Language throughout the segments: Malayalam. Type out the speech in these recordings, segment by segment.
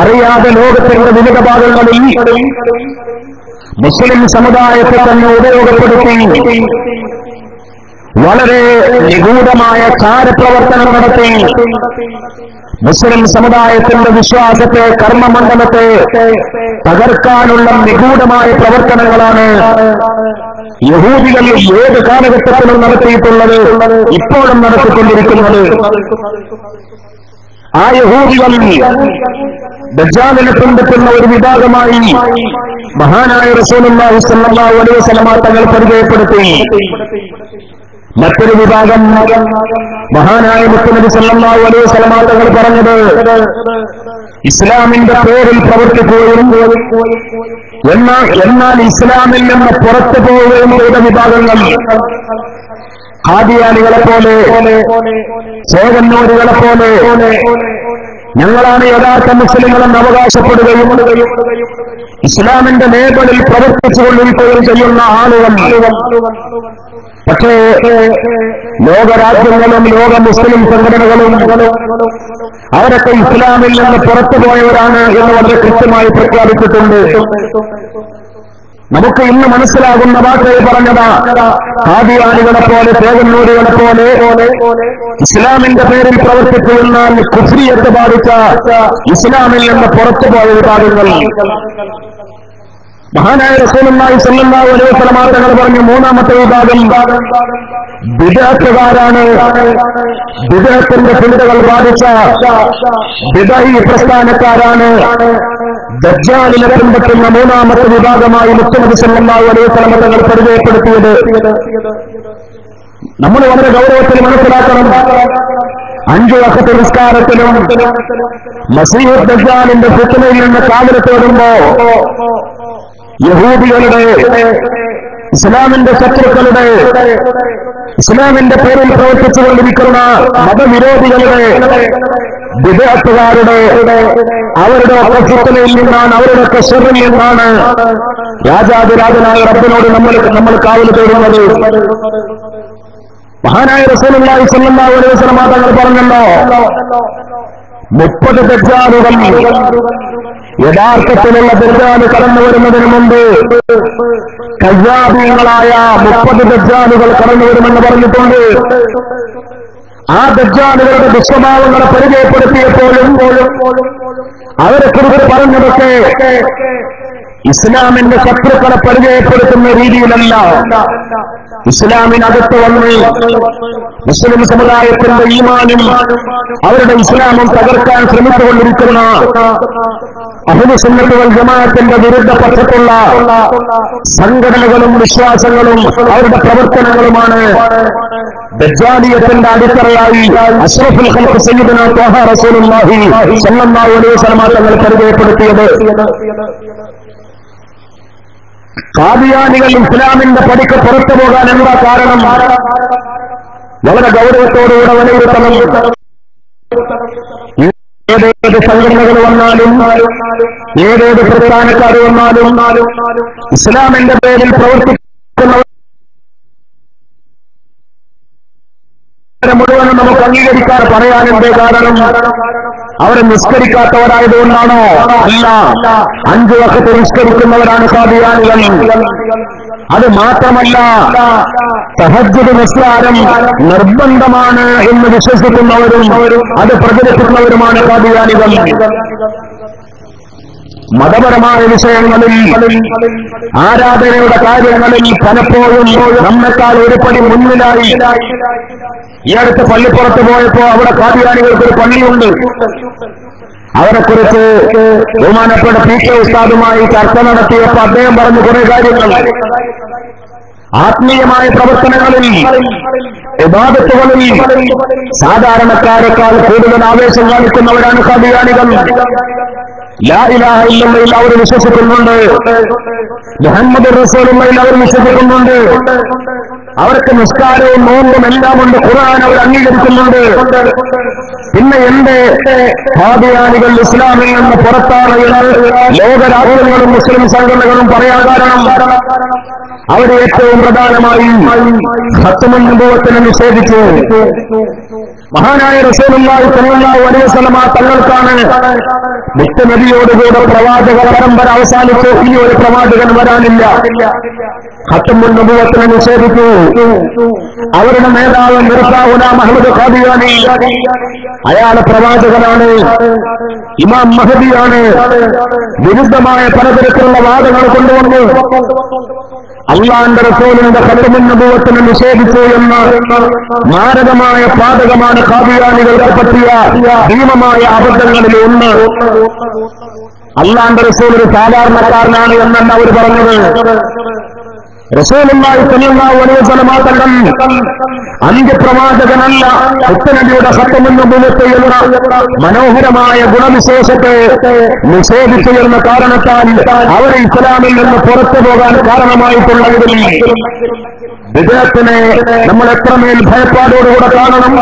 അറിയാതെ ലോകത്തിന്റെ വിവിധ ഭാഗങ്ങളിൽ മുസ്ലിം സമുദായത്തെ തന്നെ ഉപയോഗപ്പെടുത്തി വളരെ നിഗൂഢമായ ചാരപ്രവർത്തനം നടത്തി മുസ്ലിം സമുദായത്തിന്റെ വിശ്വാസത്തെ, കർമ്മമണ്ഡലത്തെ തകർക്കാനുള്ള നിഗൂഢമായ പ്രവർത്തനങ്ങളാണ് യഹൂദികൾ ഏത് കാലഘട്ടത്തിലും നടത്തിയിട്ടുള്ളത്, ഇപ്പോഴും നടത്തിക്കൊണ്ടിരിക്കുന്നത്. ആ യഹൂദികൾ ദജ്ജാലിനെ പിന്തുടരുന്ന ഒരു വിഭാഗമായി മഹാനായ റസൂലുള്ളാഹി സ്വല്ലല്ലാഹു അലൈഹി വസല്ലം തങ്ങൾ പരിചയപ്പെടുത്തി. മറ്റൊരു വിഭാഗം മഹാനായ മുത്തുനബി സല്ലല്ലാഹു അലൈഹി വസല്ലം തങ്ങൾ പറഞ്ഞത് ഇസ്ലാമിന്റെ പേരിൽ പ്രവർത്തിക്കുകയും എന്നാൽ ഇസ്ലാമിൽ നിന്ന് പുറത്തു പോവുകയും ചെയ്ത വിഭാഗങ്ങൾ ഖാദിയാനികളെ പോലെ, ചേകന്നൂരുകളെ പോലെ ഞങ്ങളാണ് യഥാർത്ഥ മുസ്ലിങ്ങളെന്ന് അവകാശപ്പെടുകയും ഇസ്ലാമിന്റെ ലേബലിൽ പ്രവർത്തിച്ചുകൊണ്ടിരിക്കുകയും ചെയ്യുന്ന ആളുകൾ. പക്ഷേ ലോകരാജ്യങ്ങളും ലോക മുസ്ലിം സംഘടനകളും അവരൊക്കെ ഇസ്ലാമിൽ നിന്ന് പുറത്തുപോയവരാണ് എന്ന് വളരെ കൃത്യമായി പ്രഖ്യാപിച്ചിട്ടുണ്ട്. നമുക്ക് ഇന്ന് മനസ്സിലാകുന്ന വാക്കുകൾ പറഞ്ഞതാ, ഖാദിയാനികളെ പോലെ, ചേകന്നൂരുകളെ പോലെ ഇസ്ലാമിന്റെ പേരിൽ പ്രവർത്തിച്ചു എന്നാൽ കുഫ്രിയത്ത് ബാധിച്ച ഇസ്ലാമിൽ നിന്ന് പുറത്തുപോയ വിഭാഗങ്ങൾ. മഹാനായ റസൂലുള്ളാഹി സ്വല്ലല്ലാഹു അലൈഹി വസല്ലം തങ്ങൾ പറഞ്ഞു, മൂന്നാമത്തെ വിഭാഗം ബിദ്അത്തുകാരാണ്. ബിദ്അത്തിന്റെ ചിന്തകൾ ബാധിച്ച ബിദ്അഈ പ്രസ്ഥാനക്കാരാണ്. ദജ്ജാലിനെ പിന്തുടരുന്ന മൂന്നാമത്തെ വിഭാഗമായി മുത്തുനബി സല്ലല്ലാഹു അലൈഹി വസല്ലം തങ്ങൾ പരിചയപ്പെടുത്തിയത്. നമ്മൾ വളരെ ഗൗരവത്തിൽ മനസ്സിലാക്കണം. 5 വഖത്ത് നിസ്കാരത്തിലും മസീഹ് ദജ്ജാലിന്റെ ഫിത്നയിൽ നിന്ന് കാവൽ തേടുമ്പോ യഹൂദികളുടെ, ഇസ്ലാമിന്റെ ശത്രുക്കളുടെ, ഇസ്ലാമിന്റെ പേരിൽ പ്രവർത്തിച്ചുകൊണ്ടിരിക്കുന്ന മതവിരോധികളുടെ, ബിദ്അത്തുകാരുടെ അവരുടെ ഫിത്നയിൽ നിന്നാണ്, അവരുടെ ശർറിൽ നിന്നാണ് രാജാതിരാജനായ റബ്ബിനോട് നമ്മൾ കാവൽ തേടുന്നത്. മഹാനായ റസൂലുള്ളാഹി സ്വല്ലല്ലാഹു അലൈഹി വസല്ലം തങ്ങൾ പറഞ്ഞല്ലോ, 30 ദജ്ജാലുകൾ, യഥാർത്ഥത്തിലുള്ള ദജ്ജാല് കടന്നു വരുന്നതിന് മുമ്പ് കയ്യാബീങ്ങളായ 30 ദജ്ജാലുകൾ കടന്നു വരുമെന്ന് പറഞ്ഞിട്ടുണ്ട്. ആ ദജ്ജാലുകളുടെ ദുസ്വഭാവങ്ങളെ പരിചയപ്പെടുത്തിയപ്പോഴും അവരെക്കുറിച്ച് പറഞ്ഞതൊക്കെ ഇസ്ലാമിന്റെ ശത്രുക്കളെ പരിചയപ്പെടുത്തുന്ന രീതിയിലല്ല. ഇസ്ലാമിനകത്ത് വന്ന് മുസ്ലിം സമുദായത്തിന്റെ ഈമാനും അവരുടെ ഇസ്ലാമും തകർക്കാൻ ശ്രമിച്ചുകൊണ്ടിരിക്കുന്ന അഹ്ലു സുന്നത്ത് വൽ ജമാഅത്തിന്റെ വിരുദ്ധ പക്ഷത്തുള്ള സംഘടനകളും വിശ്വാസങ്ങളും അവരുടെ പ്രവർത്തനങ്ങളുമാണ് ദജ്ജാലിയത്തിന്റെ അടിത്തറയായി അഷ്റഫുൽ ഖൽഖ് സയ്യിദുനാ ത്വാഹ റസൂലുള്ളാഹി സ്വല്ലല്ലാഹു അലൈഹി വസല്ലം തങ്ങൾ പരിചയപ്പെടുത്തിയത്. ഖാദിയാനികൾ ഇസ്ലാമിന്റെ പടിക്ക് പുറത്തു പോകാൻ എന്താ കാരണം? വളരെ ഗൗരവത്തോടുകൂടെ വിലയിരുത്തണം. ഏതേത് സംഘടനകൾ വന്നാലും, ഏതേത് പ്രസ്ഥാനക്കാർ വന്നാലും ഇസ്ലാമിന്റെ പേരിൽ പ്രവർത്തിക്കുന്ന മുഴുവനും നമുക്ക് അംഗീകരിക്കാൻ പറയാൻ എന്തേ കാരണം? അവരെ നിസ്കരിക്കാത്തവരായതുകൊണ്ടാണോ? അല്ല, 5 വഖത്ത് നിസ്കരിക്കുന്നവരാണ് ഖാദിയാനികൾ. അത് മാത്രമല്ല, തഹജ്ജുദ് നിസ്കാരം നിർബന്ധമാണ് എന്ന് വിശ്വസിക്കുന്നവരും അത് പ്രചരിപ്പിക്കുന്നവരുമാണ് ഖാദിയാനികൾ. മതപരമായ വിഷയങ്ങളിൽ, ആരാധനയുടെ കാര്യങ്ങളിൽ പലപ്പോഴും നമ്മെക്കാൾ ഒരു പടി മുന്നിലായി. ഈ അടുത്ത് പള്ളിപ്പുറത്ത് പോയപ്പോ അവിടെ ഖാദിയാനികൾക്കൊരു പള്ളിയുണ്ട്. അവരെക്കുറിച്ച് ബഹുമാനപ്പെട്ട പി.കെ. ഉസ്താദുമായി ചർച്ച നടത്തിയപ്പോ അദ്ദേഹം പറഞ്ഞു കുറെ കാര്യങ്ങൾ. ആത്മീയമായ പ്രവർത്തനങ്ങളിൽ, ഇബാദത്തുകളിൽ സാധാരണക്കാരെക്കാൾ കൂടുതൽ ആവേശം കാണിക്കുന്നവരാണ് ഖാദിയാനികൾ. ലാ ഇലാഹ ഇല്ലല്ലാഹ് അവർ വിശ്വസിക്കുന്നുണ്ട്, മുഹമ്മദ് റസൂലുള്ളാഹിൽ അവർ വിശ്വസിക്കുന്നുണ്ട്, അവർക്ക് നിസ്കാരവും നോമ്പും എല്ലാം ഉണ്ട്, ഖുർആൻ അവർ അംഗീകരിക്കുന്നുണ്ട്. പിന്നെ എന്റെ ഖാദിയാനികൾ ഇസ്ലാമിൽ നിന്ന് പുറത്താണ് എന്ന് ലോകരാജ്യങ്ങളും മുസ്ലിം സംഘടനകളും പറയാൻ കാരണം അവർ ഏറ്റവും പ്രധാനമായി ഖത്മുൻ നുബുവത്തിനെ നിഷേധിച്ചു. മഹാനായ റസൂലുള്ളാഹി സ്വല്ലല്ലാഹു അലൈഹി വസല്ലമ തങ്ങൾക്കാണ് മുത്തുനബിയോടുകൂടെ പ്രവാചക പരമ്പര അവസാനിച്ചു. ഇനി ഒരു പ്രവാചകൻ വരാനില്ല. ഖത്മുൻ നബുവത്തിനെ നിഷേധിച്ചു. അവരുടെ നേതാവ് മിർസാ ഗുലാം അഹ്മദ് ഖാദിയാനി, അയാളെ പ്രവാചകനാണ്, ഇമാം മഹദിയാണ്. വിരുദ്ധമായ പലതരത്തിലുള്ള വാദങ്ങൾ കൊണ്ടുവന്നു അള്ളാന്റെ റസൂലിന്റെ ഖത്മുൻ നബുവത്തിനെ നിഷേധിച്ചു എന്ന മാരകമായ പാതകമാണ് ഖാദിയാനികൾക്ക് പറ്റിയ ഭീമമായ അബദ്ധങ്ങളിൽ ഒന്ന്. അള്ളാന്റെ റസൂൽ ഒരു സാധാരണക്കാരനാണ് എന്നല്ല അവർ പറഞ്ഞത്. റസൂലുള്ളാഹി സ്വല്ലല്ലാഹു അലൈഹി വസല്ലമ തങ്ങൾ അന്ത്യപ്രവാചകനല്ല, മുത്തുനബിയുടെ ഖത്മുൻ നബുവത്ത് എന്ന മനോഹരമായ ഗുണവിശേഷത്തെ നിഷേധിച്ചു എന്ന കാരണത്താൽ അവരെ ഇസ്ലാമിൽ നിന്ന് പുറത്തു പോകാൻ കാരണമായിട്ടുള്ളതിൽ വിദേഹത്തിനെ നമ്മൾ എത്രമേൽ ഭയപ്പാടോടുകൂടെ കാണണം.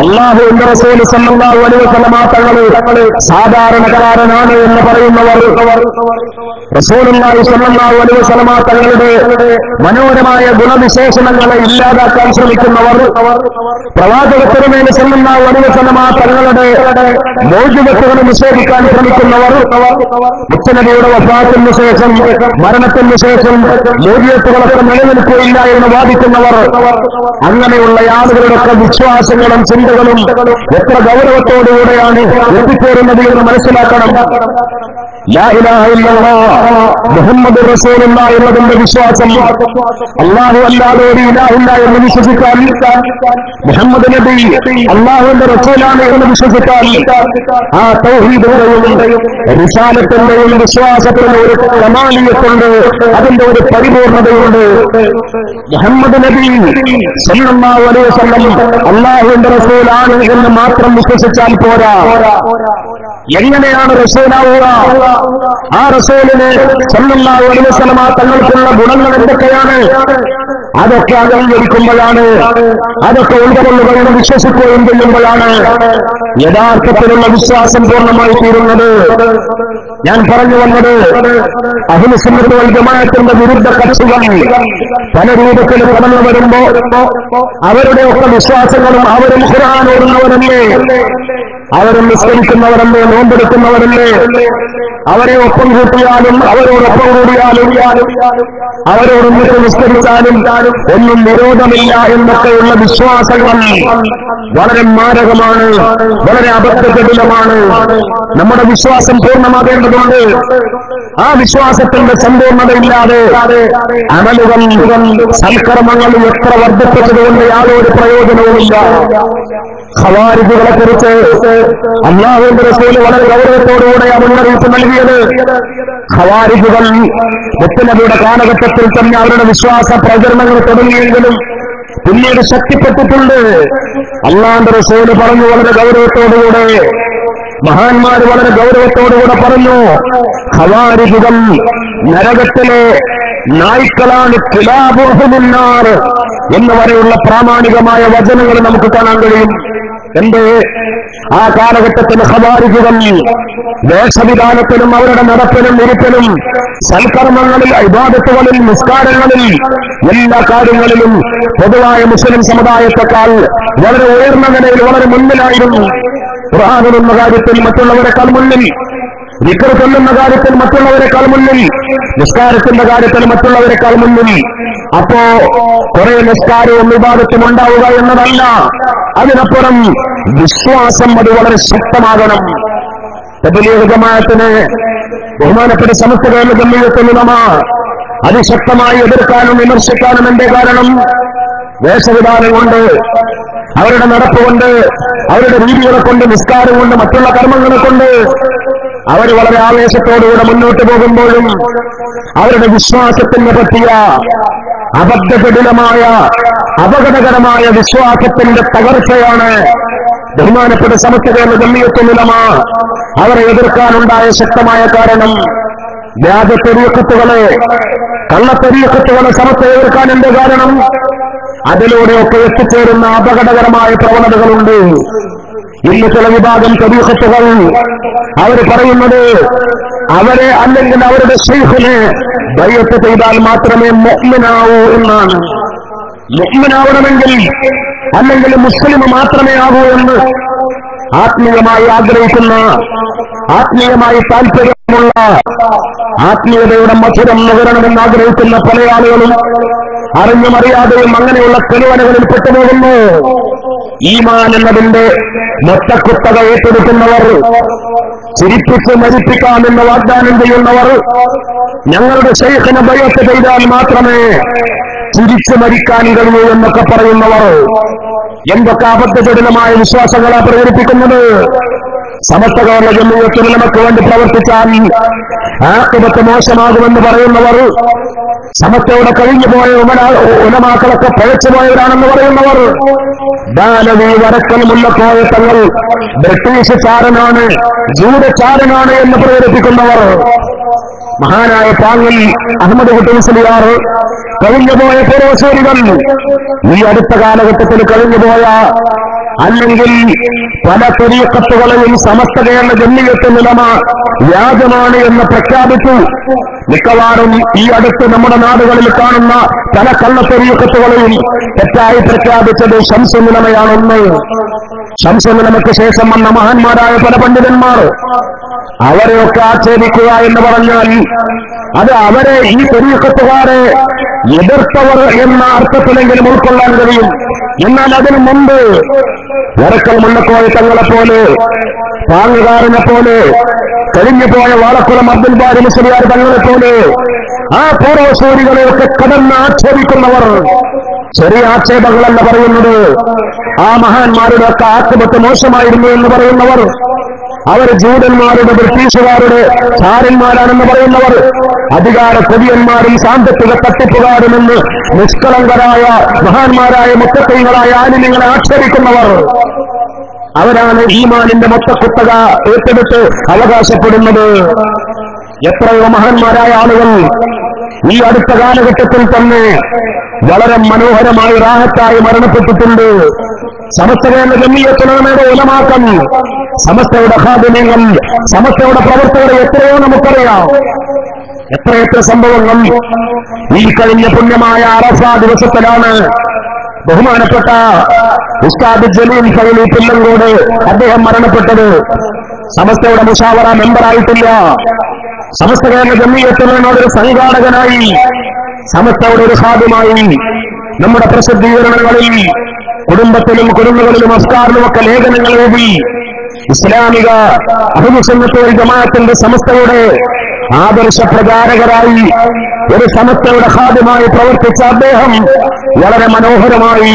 അല്ലാഹുവിന്റെ റസൂൽ സ്വല്ലല്ലാഹു അലൈഹി വസല്ലമ തങ്ങൾ സാധാരണക്കാരനാണ് എന്ന് പറയുന്നവർ, റസൂലുള്ളാഹി സ്വല്ലല്ലാഹു അലൈഹി വസല്ലമ തങ്ങളുടെ മനോഹരമായ ഗുണവിശേഷണങ്ങളെ ഇല്ലാതാക്കാൻ ശ്രമിക്കുന്നവർ, പ്രവാചക തിരുമേനി സ്വല്ലല്ലാഹു അലൈഹി വസല്ലമ തങ്ങളുടെ മോചിതത്വങ്ങളെ നിഷേധിക്കാൻ ശ്രമിക്കുന്നവർ, മുത്തുനബിയുടെ വഫാത്തിന് ശേഷം മരണത്തിന് ശേഷം മോചിതത്വങ്ങളൊക്കെ നിലനിൽക്കുകയില്ല എന്ന് വാദിക്കുന്നവർ, അങ്ങനെയുള്ള ആളുകളുടെ വിശ്വാസങ്ങളും ചിന്തകളും എത്ര ഗൗരവത്തോടുകൂടെയാണ് എത്തിച്ചേരുന്നത് എന്ന് മനസ്സിലാക്കണം. ലാ ഇലാഹ ഇല്ലല്ലാഹ് മുഹമ്മദുർ റസൂലുള്ളാഹി എന്നതിന്റെ വിശ്വാസം, അല്ലാഹു അല്ലാതെ ഒരു ഇലാഹില്ല എന്ന് വിശ്വസിക്കാൻ, മുഹമ്മദ് നബി അല്ലാഹുവിന്റെ റസൂലാണ് എന്ന് വിശ്വസിക്കാൻ, ആ തൗഹീദിന്റെയും റിസാലത്തിന്റെയും വിശ്വാസത്തിന് ഒരു കമാലിയത്തുണ്ട്, അതിന്റെ ഒരു പരിപൂർണതയുണ്ട്. മുഹമ്മദ് നബി സല്ലല്ലാഹു അലൈഹി വസല്ലം അല്ലാഹുവിന്റെ റസൂലാണ് എന്ന് മാത്രം വിശ്വസിച്ചാൽ പോരാ. എങ്ങനെയാണ് റസൂലാവുക? ആ റസൂലിന് സല്ലല്ലാഹു അലൈഹി വസല്ലമ തങ്ങൾക്കുള്ള ഗുണങ്ങൾ എന്തൊക്കെയാണ്? അതൊക്കെ അംഗീകരിക്കുമ്പോഴാണ്, അതൊക്കെ ഉൾക്കൊള്ളുകയും വിശ്വസിക്കുകയും ചെയ്യുമ്പോഴാണ് യഥാർത്ഥത്തിലുള്ള വിശ്വാസം പൂർണ്ണമായി തീരുന്നത്. ഞാൻ പറഞ്ഞു വന്നത്, അഹ്ലു സുന്നത്ത് വൽ ജമാഅത്തിന്റെ വിരുദ്ധ കക്ഷികൾ പല രൂപത്തിൽ കടന്നു വരുമ്പോ അവരുടെയൊക്കെ വിശ്വാസങ്ങളും അവരും ഖുർആൻ ഓതുന്നവരല്ലേ, അവരും നിസ്കരിക്കുന്നവരല്ലേ, നോമ്പെടുക്കുന്നവരല്ലേ, അവരെ ഒപ്പം കൂട്ടിയാലും അവരോടൊപ്പം കൂടിയാലും അവരോടൊന്നിട്ട് നിസ്കരിച്ചാലും ഒന്നും വിരോധമില്ല എന്നൊക്കെയുള്ള വിശ്വാസങ്ങൾ വളരെ മാരകമാണ്, വളരെ അബദ്ധജടിലമാണ്. നമ്മുടെ വിശ്വാസം പൂർണ്ണമാകേണ്ടതുണ്ട്. ആ വിശ്വാസത്തിന്റെ സമ്പൂർണ്ണതയില്ലാതെ അമലുകൾ സൽക്കർമ്മങ്ങൾ എത്ര വർദ്ധിപ്പിച്ചതുകൊണ്ട് യാതൊരു പ്രയോജനവുമില്ല. ഖവാരിജുകളെ കുറിച്ച് അല്ലാഹുവിന്റെ റസൂൽ വളരെ ഗൗരവത്തോടുകൂടെയാണ് മുന്നറിയിപ്പ് നൽകിയത്. ഖവാരിജുകൾ മുത്തുനബിയുടെ കാലഘട്ടത്തിൽ തന്നെ അവരുടെ വിശ്വാസ പ്രചരണങ്ങൾ തുടങ്ങിയെങ്കിലും പിന്നീട് ശക്തിപ്പെട്ടിട്ടുണ്ട്. അല്ലാഹുവിന്റെ റസൂൽ പറഞ്ഞു വളരെ ഗൗരവത്തോടുകൂടെ, മഹാന്മാർ വളരെ ഗൗരവത്തോടുകൂടെ പറഞ്ഞു, ഖവാരിജുകൾ നരകത്തിലെ നായ്ക്കളാണ്, കിലാബുഹുമിന്നാർ എന്ന് വരെയുള്ള പ്രാമാണികമായ വചനങ്ങൾ നമുക്ക് കാണാൻ കഴിയും. എന്റെ ആ കാലഘട്ടത്തിൽ ഖവാരിജുകൾ വേഷവിധാനത്തിലും അവരുടെ നടപ്പിലും ഇരിപ്പിലും സൽക്കർമ്മങ്ങളിൽ, ഇബാദത്തുകളിൽ, നിസ്കാരങ്ങളിൽ, എല്ലാ കാര്യങ്ങളിലും പൊതുവായ മുസ്ലിം സമുദായത്തെക്കാൾ വളരെ ഉയർന്ന നിലയിൽ വളരെ മുന്നിലായിരുന്നു. ഖുർആൻ എന്ന കാര്യത്തിൽ മറ്റുള്ളവരെക്കാൾ മുന്നിൽ, ദിക്ർ ചൊല്ലുന്ന കാര്യത്തിൽ മറ്റുള്ളവരെക്കാൾ മുന്നിൽ, നിസ്കാരത്തിന്റെ കാര്യത്തിൽ മറ്റുള്ളവരെക്കാൾ മുന്നിൽ. അപ്പോ കുറെ നിസ്കാരവും വിവാദത്തും ഉണ്ടാവുക എന്നതല്ല, അതിനപ്പുറം വിശ്വാസം അത് വളരെ ശക്തമാകണം. തബ്ലീഗ് ജമാഅത്തിന് ബഹുമാനപ്പെട്ട സമസ്ത കേരള ജംഇയ്യത്തുൽ ഉലമ അതിശക്തമായി എതിർക്കാനും വിമർശിക്കാനും എന്റെ കാരണം വേഷവിധാനം കൊണ്ട്, അവരുടെ നടപ്പുകൊണ്ട്, അവരുടെ രീതികളെ കൊണ്ട്, നിസ്കാരം കൊണ്ട്, മറ്റുള്ള കർമ്മങ്ങളെ കൊണ്ട് അവർ വളരെ ആവേശത്തോടുകൂടെ മുന്നോട്ട് പോകുമ്പോഴും അവരുടെ വിശ്വാസത്തിന് പറ്റിയ അബദ്ധജടിലമായ അപകടകരമായ വിശ്വാസത്തിന്റെ തകർച്ചയാണ് ബഹുമാനപ്പെട്ട സമസ്ത കേരള ജംഇയ്യത്തുൽ ഉലമ അവരെ എതിർക്കാനുണ്ടായ ശക്തമായ കാരണം. വ്യാജ തരീഖത്തുകളെ, കള്ളത്തരീഖത്തുകളെ സമസ്ത എതിർക്കാൻ എന്റെ കാരണം അതിലൂടെയൊക്കെ എത്തിച്ചേരുന്ന അപകടകരമായ പ്രവണതകളുണ്ട്. ഇന്ന് ചില വിഭാഗം തരീഖത്തുകൾ അവർ പറയുന്നത് അവരെ അല്ലെങ്കിൽ അവരുടെ ശൈഖിനെ ബൈഅത്ത് ചെയ്താൽ മാത്രമേ മുഅ്മിനാവൂ എന്നാണ്. മുഅ്മിനാവണമെങ്കിൽ അല്ലെങ്കിൽ മുസ്ലിം മാത്രമേ ആകൂ എന്ന് ആത്മീയമായി ആഗ്രഹിക്കുന്ന, ആത്മീയമായി താല്പര്യമുള്ള, ആത്മീയതയുടെ മധുരം നുകരണമെന്ന് ആഗ്രഹിക്കുന്ന പല ആളുകളും അറിഞ്ഞും അറിയാതെയും അങ്ങനെയുള്ള കെടുവനകളിൽ പെട്ടുപോകുന്നു. ഈമാൻ എന്നതിന്റെ മൊത്തക്കുത്തക ഏറ്റെടുക്കുന്നവർ, ചിരിപ്പിച്ച് മരിപ്പിക്കാമെന്ന് വാഗ്ദാനം ചെയ്യുന്നവർ, ഞങ്ങളുടെ ശൈഖിനെ ബൈഅത്ത് ചെയ്താൽ മാത്രമേ ചിരിച്ചു മരിക്കാൻ കഴിയൂ എന്നൊക്കെ പറയുന്നവർ എന്തൊക്കെ അബദ്ധജടിലമായ വിശ്വാസങ്ങളാ പ്രകടിപ്പിക്കുന്നത്. സമസ്ത കേരള ജംഇയ്യത്തുൽ ഉലമക്ക് വേണ്ടി പ്രവർത്തിച്ചാൽ ആഖിബത്ത് മോശമാകുമെന്ന് പറയുന്നവർ, സമസ്തയുടെ കഴിഞ്ഞുപോയ ഉലമാക്കളൊക്കെ പഴച്ചുപോയവരാണെന്ന് പറയുന്നവർ, ദാനവി വരക്കൽ മുല്ലക്കോയ തങ്ങൾ ബ്രിട്ടീഷ് ചാരനാണ്, ജൂതചാരനാണ് എന്ന് പ്രകടിപ്പിക്കുന്നവർ, മഹാനായ പാങ്ങിൽ അഹമ്മദ് കുട്ടി മുസ്ലിയാർ, കഴിഞ്ഞുപോയ പൂർവസൂരികൾ, ഈ അടുത്ത കാലഘട്ടത്തിൽ കഴിഞ്ഞുപോയ അല്ലെങ്കിൽ പല ത്വരീഖത്തുകളെയും സമസ്ത കേരള ജംഇയ്യത്തുൽ ഉലമ വ്യാജമാണ് എന്ന് പ്രഖ്യാപിച്ചു. മിക്കവാറും ഈ അടുത്ത് നമ്മുടെ നാടുകളിൽ കാണുന്ന പല കള്ളത്വരീഖത്തുകളെയും തെറ്റായി പ്രഖ്യാപിച്ചത് ശംസുൽ ഉലമയാണെന്ന്. ശംസുൽ ഉലമയ്ക്ക് ശേഷം വന്ന മഹാന്മാരായ പല പണ്ഡിതന്മാർ അവരെയൊക്കെ ആക്ഷേപിക്കുക എന്ന് പറഞ്ഞാൽ അത് അവരെ, ഈ ത്വരീഖത്തുകാരെ എതിർത്തവർ എന്ന അർത്ഥത്തിലെങ്കിലും ഉൾക്കൊള്ളാൻ കഴിയും. എന്നാൽ അതിനു മുമ്പ് വരക്കൽ മുല്ലക്കോയ തങ്ങളെപ്പോലെ, പാങ്ങുകാരനെ പോലെ, കഴിഞ്ഞുപോയ വാളക്കുളം അബ്ദുൽ ബാരി മുസ്ലിയാർ തങ്ങളെപ്പോലെ ആ പൂർവസൂരികളെയൊക്കെ കടന്ന് ആക്ഷേപിക്കുന്നവർ, ചെറിയ ആക്ഷേപങ്ങളല്ല പറയുന്നത്, ആ മഹാന്മാരുടെ ഒക്കെ ആക്രമത്തെ മോശമായിരുന്നു എന്ന് പറയുന്നവർ, അവർ ജൂതന്മാരുടെ, ബ്രിട്ടീഷുകാരുടെ ചാരന്മാരാണെന്ന് പറയുന്നവർ, അധികാര കൊതിയന്മാരും സാമ്പത്തിക തട്ടിപ്പുകാരുമെന്ന് നിഷ്കളങ്കരായ മഹാന്മാരായ മുത്തഖീങ്ങളായ ആലിമീങ്ങളെ ആക്ഷേപിക്കുന്നവർ, അവരാണ് ഈമാനിന്റെ മൊത്തക്കുത്തക ഏറ്റെടുത്ത് അവകാശപ്പെടുന്നത്. എത്രയോ മഹാന്മാരായ ആളുകൾ ഈ അടുത്ത കാലഘട്ടത്തിൽ തന്നെ വളരെ മനോഹരമായി റാഹത്തായി മരണപ്പെട്ടിട്ടുണ്ട്. സമസ്ത കേരള ജംഇയ്യത്തുൽ ഉലമയുടെ ഉലമാക്കൾ, സമസ്തയുടെ ഖാദിമീങ്ങൾ, സമസ്തയുടെ പ്രവർത്തകരെ എത്രയോ നമുക്കറിയാം. എത്രയെത്ര സംഭവങ്ങൾ ഈ കഴിഞ്ഞ പുണ്യമായ അറഫ ദിവസത്തിലാണ് ബഹുമാനപ്പെട്ട ഉസ്താദ് ജലീൽ ഫൈലി പില്ലങ്കോട് അദ്ദേഹം മരണപ്പെട്ടത്. സമസ്തയുടെ മുശാവറ മെമ്പറായിട്ടില്ല, സമസ്ത കേരള ജംഇയ്യത്തുൽ ഉലമയുടെ ഒരു സംഘാടകനായി, സമസ്തയുടെ ഒരു ഖാദിമായി, നമ്മുടെ പ്രസിദ്ധീകരണങ്ങളിൽ കുടുംബത്തിലും കുടുംബങ്ങളിലും അഫ്കാറിലുമൊക്കെ ലേഖനങ്ങൾ എഴുതി ഇസ്ലാമിക അഹ്ലു സുന്നത്ത് വൽ ജമാഅത്തിന്റെ സമസ്തയുടെ ആദർശ പ്രചാരകരായി ഒരു സമസ്തയുടെ ഖാദിമായി പ്രവർത്തിച്ച അദ്ദേഹം വളരെ മനോഹരമായി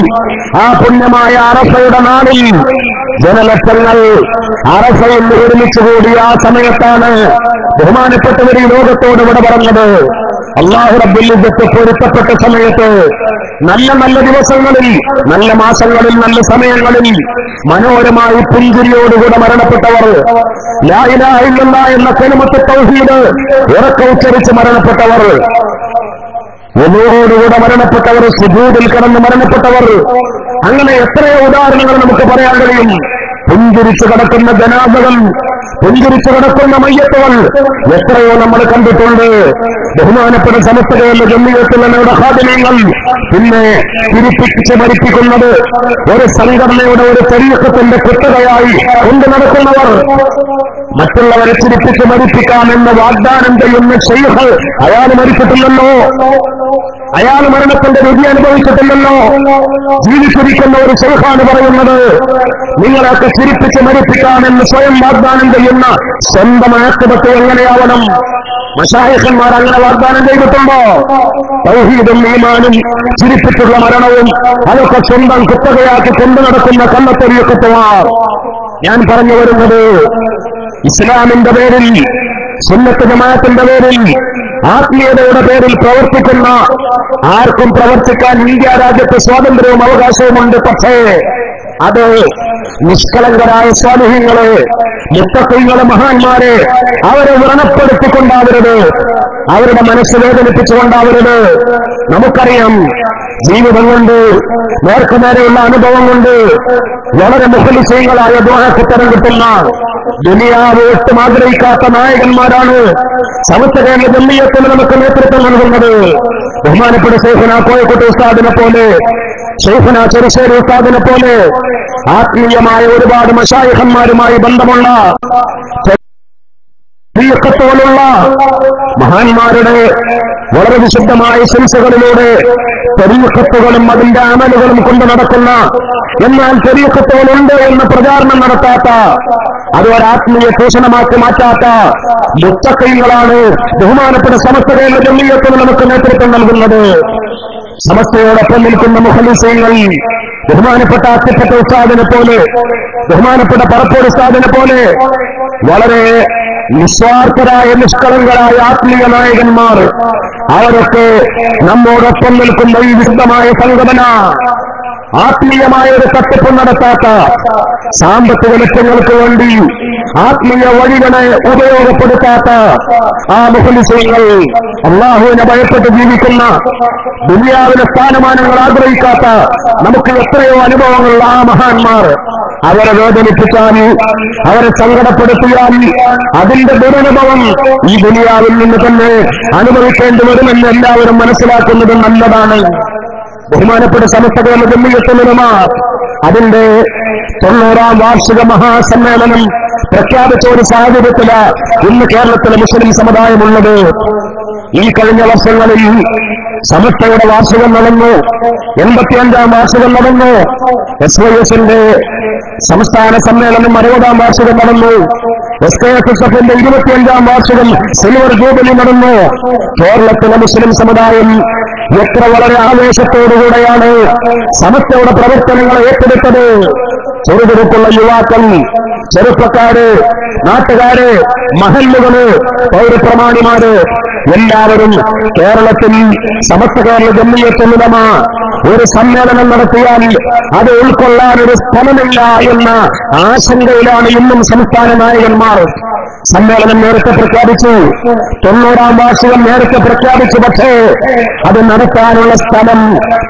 ആ പുണ്യമായ അറഫയുടെ നാളിൽ ജനലക്ഷങ്ങൾ അറഫയിൽ ഒരുമിച്ചുകൂടിയ ആ സമയത്താണ് ബഹുമാനപ്പെട്ടവർ ഈ ലോകത്തോട് ഇവിടെ പറഞ്ഞത്. അല്ലാഹു റബ്ബുൽ ഇസ്സത്ത് പൊരുത്തപ്പെട്ട സമയത്ത്, നല്ല നല്ല ദിവസങ്ങളിൽ, നല്ല മാസങ്ങളിൽ, നല്ല സമയങ്ങളിൽ മനോഹരമായി പുഞ്ചിരിയോടുകൂടെ മരണപ്പെട്ടവർ, ലാ ഇലാഹ ഇല്ലല്ലാഹ് എന്ന കലിമത്ത് തൗഹീദ് ഉറക്കെ ഉച്ചരിച്ച് മരണപ്പെട്ടവർ, വുളൂഓടുകൂടെ മരണപ്പെട്ടവർ, സുജൂദിൽ കിടന്ന് മരണപ്പെട്ടവർ, അങ്ങനെ എത്രയോ ഉദാഹരണങ്ങൾ നമുക്ക് പറയാൻ കഴിയും. പുഞ്ചിരിച്ചു കിടക്കുന്ന ജനാസകൾ, പുഞ്ചിരിച്ചു കിടക്കുന്ന മയ്യത്തുകൾ എത്രയോ നമ്മൾ കണ്ടിട്ടുണ്ട്. ബഹുമാനപ്പെട്ട സമസ്ത കേരള ജംഇയ്യത്തുൽ ഉലമയുടെ ഖാദിമീങ്ങൾ പിന്നെ ചിരിപ്പിച്ച് മരിപ്പിക്കുന്നത് ഒരു സംഘടനയുടെ, ഒരു തരീഖത്തിന്റെ കുത്തകയായി കൊണ്ടു നടക്കുന്നവർ, മറ്റുള്ളവരെ ചിരിപ്പിച്ച് മരിപ്പിക്കാമെന്ന് വാഗ്ദാനം ചെയ്യുന്ന ശൈഖ്, അയാൾ മരിച്ചിട്ടില്ലല്ലോ, അയാൾ മരണത്തിന്റെ രുചി അനുഭവിച്ചിട്ടില്ലല്ലോ. ജീവിച്ചിരിക്കുന്ന ഒരു ശൈഖാണ് പറയുന്നത് നിങ്ങളൊക്കെ ചിരിപ്പിച്ച് മരിപ്പിക്കാമെന്ന് സ്വയം വാഗ്ദാനം ചെയ്യുന്ന സ്വന്തം ആഖിബത്ത് എങ്ങനെയാവണം? മശായിഖന്മാർ അങ്ങനെ വാഗ്ദാനം ചെയ്തിട്ടുണ്ടോ? തൗഹീദും ഈമാനും ചിരിപ്പിച്ചുള്ള മരണവും അതൊക്കെ സ്വന്തം കുത്തകയാക്കി കൊണ്ടു നടക്കുന്ന കള്ളത്തൊരീഖത്തുമാർ. ഞാൻ പറഞ്ഞു വരുന്നത്, ഇസ്ലാമിന്റെ പേരിൽ, സുന്നത്ത് ജമാഅത്തിന്റെ പേരിൽ, ആത്മീയതയുടെ പേരിൽ പ്രവർത്തിക്കുന്ന ആർക്കും പ്രവർത്തിക്കാൻ ഇന്ത്യ രാജ്യത്ത് സ്വാതന്ത്ര്യവും അവകാശവുമുണ്ട്. പക്ഷേ അത് നിഷ്കളങ്കരായ സ്വാലിഹീങ്ങളെ, മുത്തഖീങ്ങളെ, മഹാന്മാരെ അവരെ വ്രണപ്പെടുത്തിക്കൊണ്ടാവരുത്, അവരുടെ മനസ്സ് വേദനിപ്പിച്ചുകൊണ്ടാവരുത്. നമുക്കറിയാം, ജീവിതം കൊണ്ട്, നേർക്കുനേരെയുള്ള അനുഭവം കൊണ്ട് വളരെ മുഖലിസീങ്ങളായ ദുആക്കുത്തരം കിട്ടുന്ന, ദുനിയാവ് ഒട്ടും ആഗ്രഹിക്കാത്ത നായകന്മാരാണ് സമസ്ത കേരള ജംഇയ്യത്തുൽ ഉലമക്ക് നേതൃത്വം നൽകുന്നത്. ബഹുമാനപ്പെട്ട ശൈഖുനാ കോയക്കുട്ടി ഉസ്താദിനെ പോലെ ശൈഖുനാ ചെറുശ്ശേരി ഉസ്താദിനെ പോലെ ആത്മീയമായ ഒരുപാട് മശായിഖന്മാരുമായി ബന്ധമുള്ള ത്വരീഖത്തുകളുള്ള മഹാന്മാരുടെ വളരെ വിശുദ്ധമായ ശിൽസകളിലൂടെ ത്വരീഖത്തുകളും അതിന്റെ അമലുകളും കൊണ്ട് നടക്കുന്ന, എന്നാൽ ത്വരീഖത്തുകളുണ്ട് എന്ന് പ്രചാരണം നടത്താത്ത, അത് ഒരാത്മീയ ചൂഷണമാക്കി മാറ്റാത്ത മുത്തഖീങ്ങളാണ് ബഹുമാനപ്പെട്ട സമസ്ത കേരള ജംഇയ്യത്തിന് നമുക്ക് നേതൃത്വം നൽകുന്നത്. സമസ്തയോടൊപ്പം നിൽക്കുന്ന മുഖലിസീങ്ങൾ ബഹുമാനപ്പെട്ട അത്തിപ്പറ്റ ഉസ്താദിനെ പോലെ, ബഹുമാനപ്പെട്ട പറപ്പൂർ ഉസ്താദിനെ പോലെ വളരെ നിസ്വാർത്ഥരായ നിഷ്കളങ്കരായ ആത്മീയ നായകന്മാർ, അവരൊക്കെ നമ്മോടൊപ്പം നിൽക്കുന്ന ഈ വിശുദ്ധമായ സംഘടന ആത്മീയമായ ഒരു തട്ടിപ്പ് നടത്താത്ത, സാമ്പത്തിക ലക്ഷ്യങ്ങൾക്ക് വേണ്ടി ആത്മീയ വഴികളെ ഉപയോഗപ്പെടുത്താത്ത ആ മുഖലിസീങ്ങൾ, അള്ളാഹുവിനെ ഭയപ്പെട്ട് ജീവിക്കുന്ന, ദുനിയാവിലെ സ്ഥാനമാനങ്ങൾ ആഗ്രഹിക്കാത്ത നമുക്ക് എത്രയോ അനുഭവങ്ങളുള്ള ആ മഹാന്മാർ, അവരെ വേദനിപ്പിച്ചാൽ, അവരെ സങ്കടപ്പെടുത്തിയാൽ അതിന്റെ ദുരനുഭവം ഈ ദുനിയാവിൽ നിന്ന് തന്നെ അനുഭവിക്കേണ്ടി വരുമെന്ന് എല്ലാവരും മനസ്സിലാക്കുന്നത് നല്ലതാണ്. ബഹുമാനപ്പെട്ട സമസ്ത കേരള ജംഇയ്യത്തുൽ ഉലമ അതിന്റെ 90ാം വാർഷിക മഹാസമ്മേളനം പ്രഖ്യാപിച്ച ഒരു സാഹചര്യത്തില് ഇന്ന് കേരളത്തിലെ മുസ്ലിം സമുദായമുള്ളത്. ഈ കഴിഞ്ഞ വർഷങ്ങളിൽ സമസ്തയുടെ വാർഷികം നടന്നു, 85ാം വാർഷികം നടന്നു, SYSന്റെ സംസ്ഥാന സമ്മേളനം 60ാം വാർഷികം നടന്നു, SKFSFന്റെ 25ാം വാർഷികം സിൽവർ ജൂബിലി നടന്നു. കേരളത്തിലെ മുസ്ലിം സമുദായം എത്ര വളരെ ആവേശത്തോടുകൂടെയാണ് സമസ്തയുടെ പ്രവർത്തനങ്ങളെ ഏറ്റെടുത്തത്. ചെറുതുരുക്കുള്ള യുവാക്കൾ, ചെറുപ്പക്കാര്, നാട്ടുകാര്, മഹല്ലുകള്, പൗരപ്രമാണിമാര് എല്ലാവരും കേരളത്തിൽ സമസ്ത കേരള ജംഇയ്യത്തുൽ ഉലമ ഒരു സമ്മേളനം നടത്തിയാൽ അത് ഉൾക്കൊള്ളാൻ ഒരു സ്ഥലമില്ല എന്ന ആശങ്കയിലാണ് ഇന്നും സംസ്ഥാന നായകന്മാർ. സമ്മേളനം നേരത്തെ പ്രഖ്യാപിച്ചു, 90ാം വാർഷികം നേരത്തെ പ്രഖ്യാപിച്ചു. പക്ഷേ അത് നടത്താനുള്ള സ്ഥലം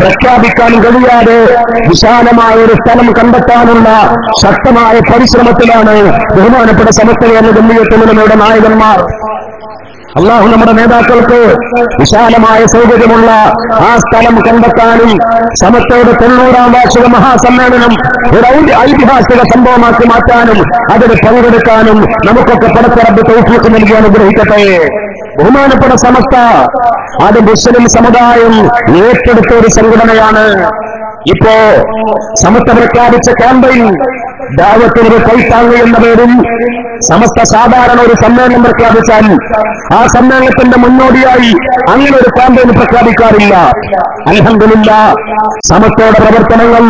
പ്രഖ്യാപിക്കാൻ കഴിയാതെ വിശാലമായ ഒരു സ്ഥലം കണ്ടെത്താനുള്ള ശക്തമായ പരിശ്രമത്തിലാണ് ബഹുമാനപ്പെട്ട സമസ്ത കേരള ജംഇയ്യത്തുൽ ഉലമയുടെ നായകന്മാർ. അള്ളാഹു നമ്മുടെ നേതാക്കൾക്ക് വിശാലമായ സൗകര്യമുള്ള ആ സ്ഥലം കണ്ടെത്താനും സമസ്തയുടെ 90ാം വാർഷിക മഹാസമ്മേളനം ഒരു ഐതിഹാസിക സംഭവമാക്കി മാറ്റാനും അതിൽ പങ്കെടുക്കാനും നമുക്കൊക്കെ പടച്ചറബ് തൗഫീഖ് നൽകി അനുഗ്രഹിക്കട്ടെ. ബഹുമാനപ്പെട്ട സമസ്ത അത് മുസ്ലിം സമുദായം ഏറ്റെടുത്ത ഒരു സംഘടനയാണ്. ഇപ്പോ സമസ്ത പ്രഖ്യാപിച്ച ക്യാമ്പയിൻ ദഅവത്തിന് കൈത്താങ്ങ് എന്ന പേരിൽ സമസ്ത സാധാരണ ഒരു സമ്മേളനം പ്രഖ്യാപിച്ചാൽ ആ സമ്മേളനത്തിന്റെ മുന്നോടിയായി അങ്ങനെ ഒരു ക്യാമ്പയിൻ പ്രഖ്യാപിക്കാറില്ല. അൽഹംദുലില്ലാഹ് സമസ്തയുടെ പ്രവർത്തനങ്ങൾ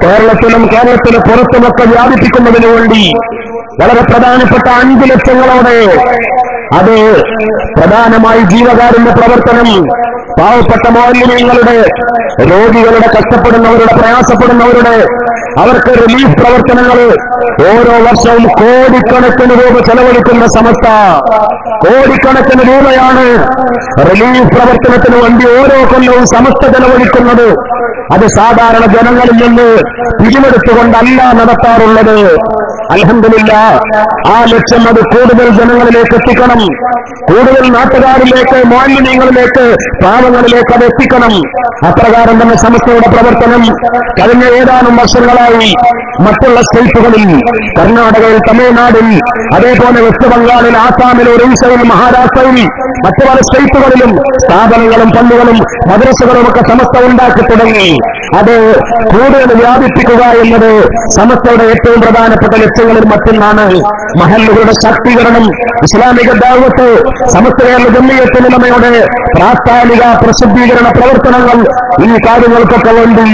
കേരളത്തിലും കേരളത്തിന് പുറത്തുമൊക്കെ വ്യാപിപ്പിക്കുന്നതിന് വേണ്ടി വളരെ പ്രധാനപ്പെട്ട 5 ലക്ഷ്യങ്ങളോടെ, അത് പ്രധാനമായി ജീവകാരുണ്യ പ്രവർത്തനം, പാവപ്പെട്ട മുഅല്ലിമീങ്ങളുടെ, രോഗികളുടെ, കഷ്ടപ്പെടുന്നവരുടെ, പ്രയാസപ്പെടുന്നവരുടെ അവർക്ക് റിലീഫ് പ്രവർത്തനങ്ങൾ ഓരോ വർഷവും കോടിക്കണക്കിന് രൂപ ചെലവഴിക്കുന്ന സമസ്ത കോടിക്കണക്കിന് രൂപയാണ് റിലീഫ് പ്രവർത്തനത്തിന് വേണ്ടി ഓരോ കൊല്ലവും സമസ്ത ചെലവഴിക്കുന്നത്. അത് സാധാരണ ജനങ്ങളിൽ നിന്ന് പിരിവെടുത്തുകൊണ്ടല്ല നടത്താറുള്ളത്. അൽഹംദുലില്ലാഹ് ആ ലക്ഷ്യം അത് കൂടുതൽ ജനങ്ങളിലേക്ക് എത്തിക്കണം, കൂടുതൽ നാട്ടുകാരിലേക്ക്, മുഅല്ലിമീങ്ങളിലേക്ക്, പാവങ്ങളിലേക്ക് അത് എത്തിക്കണം. അപ്രകാരം തന്നെ സമസ്തയുടെ പ്രവർത്തനം കഴിഞ്ഞ ഏതാനും വർഷങ്ങളായി മറ്റുള്ള സ്റ്റേറ്റുകളിൽ, കർണാടകയിൽ, തമിഴ്നാടിൽ, അതേപോലെ വെസ്റ്റ് ബംഗാളിൽ, ആസാമിൽ, ഒറീസയിൽ, മഹാരാഷ്ട്രയിൽ, മറ്റു പല സ്റ്റേറ്റുകളിലും സ്ഥാപനങ്ങളും പള്ളികളും മദ്രസകളും ഒക്കെ സമസ്ത ഉണ്ടാക്കി തുടങ്ങി. അത് കൂടുതൽ വ്യാപിപ്പിക്കുക എന്നത് സമസ്തയുടെ ഏറ്റവും പ്രധാനപ്പെട്ട ലക്ഷ്യങ്ങളിൽ മറ്റൊന്നാണ്. മഹല്ലുകളുടെ ശാക്തീകരണം, ഇസ്ലാമിക ദഅവത്ത്, സമസ്ത കേരള ജംഇയ്യത്തുൽ ഉലമയുടെ പ്രാസ്ഥാനിക പ്രസിദ്ധീകരണ പ്രവർത്തനങ്ങൾ, ഈ കാര്യങ്ങൾക്കൊക്കെ വേണ്ടി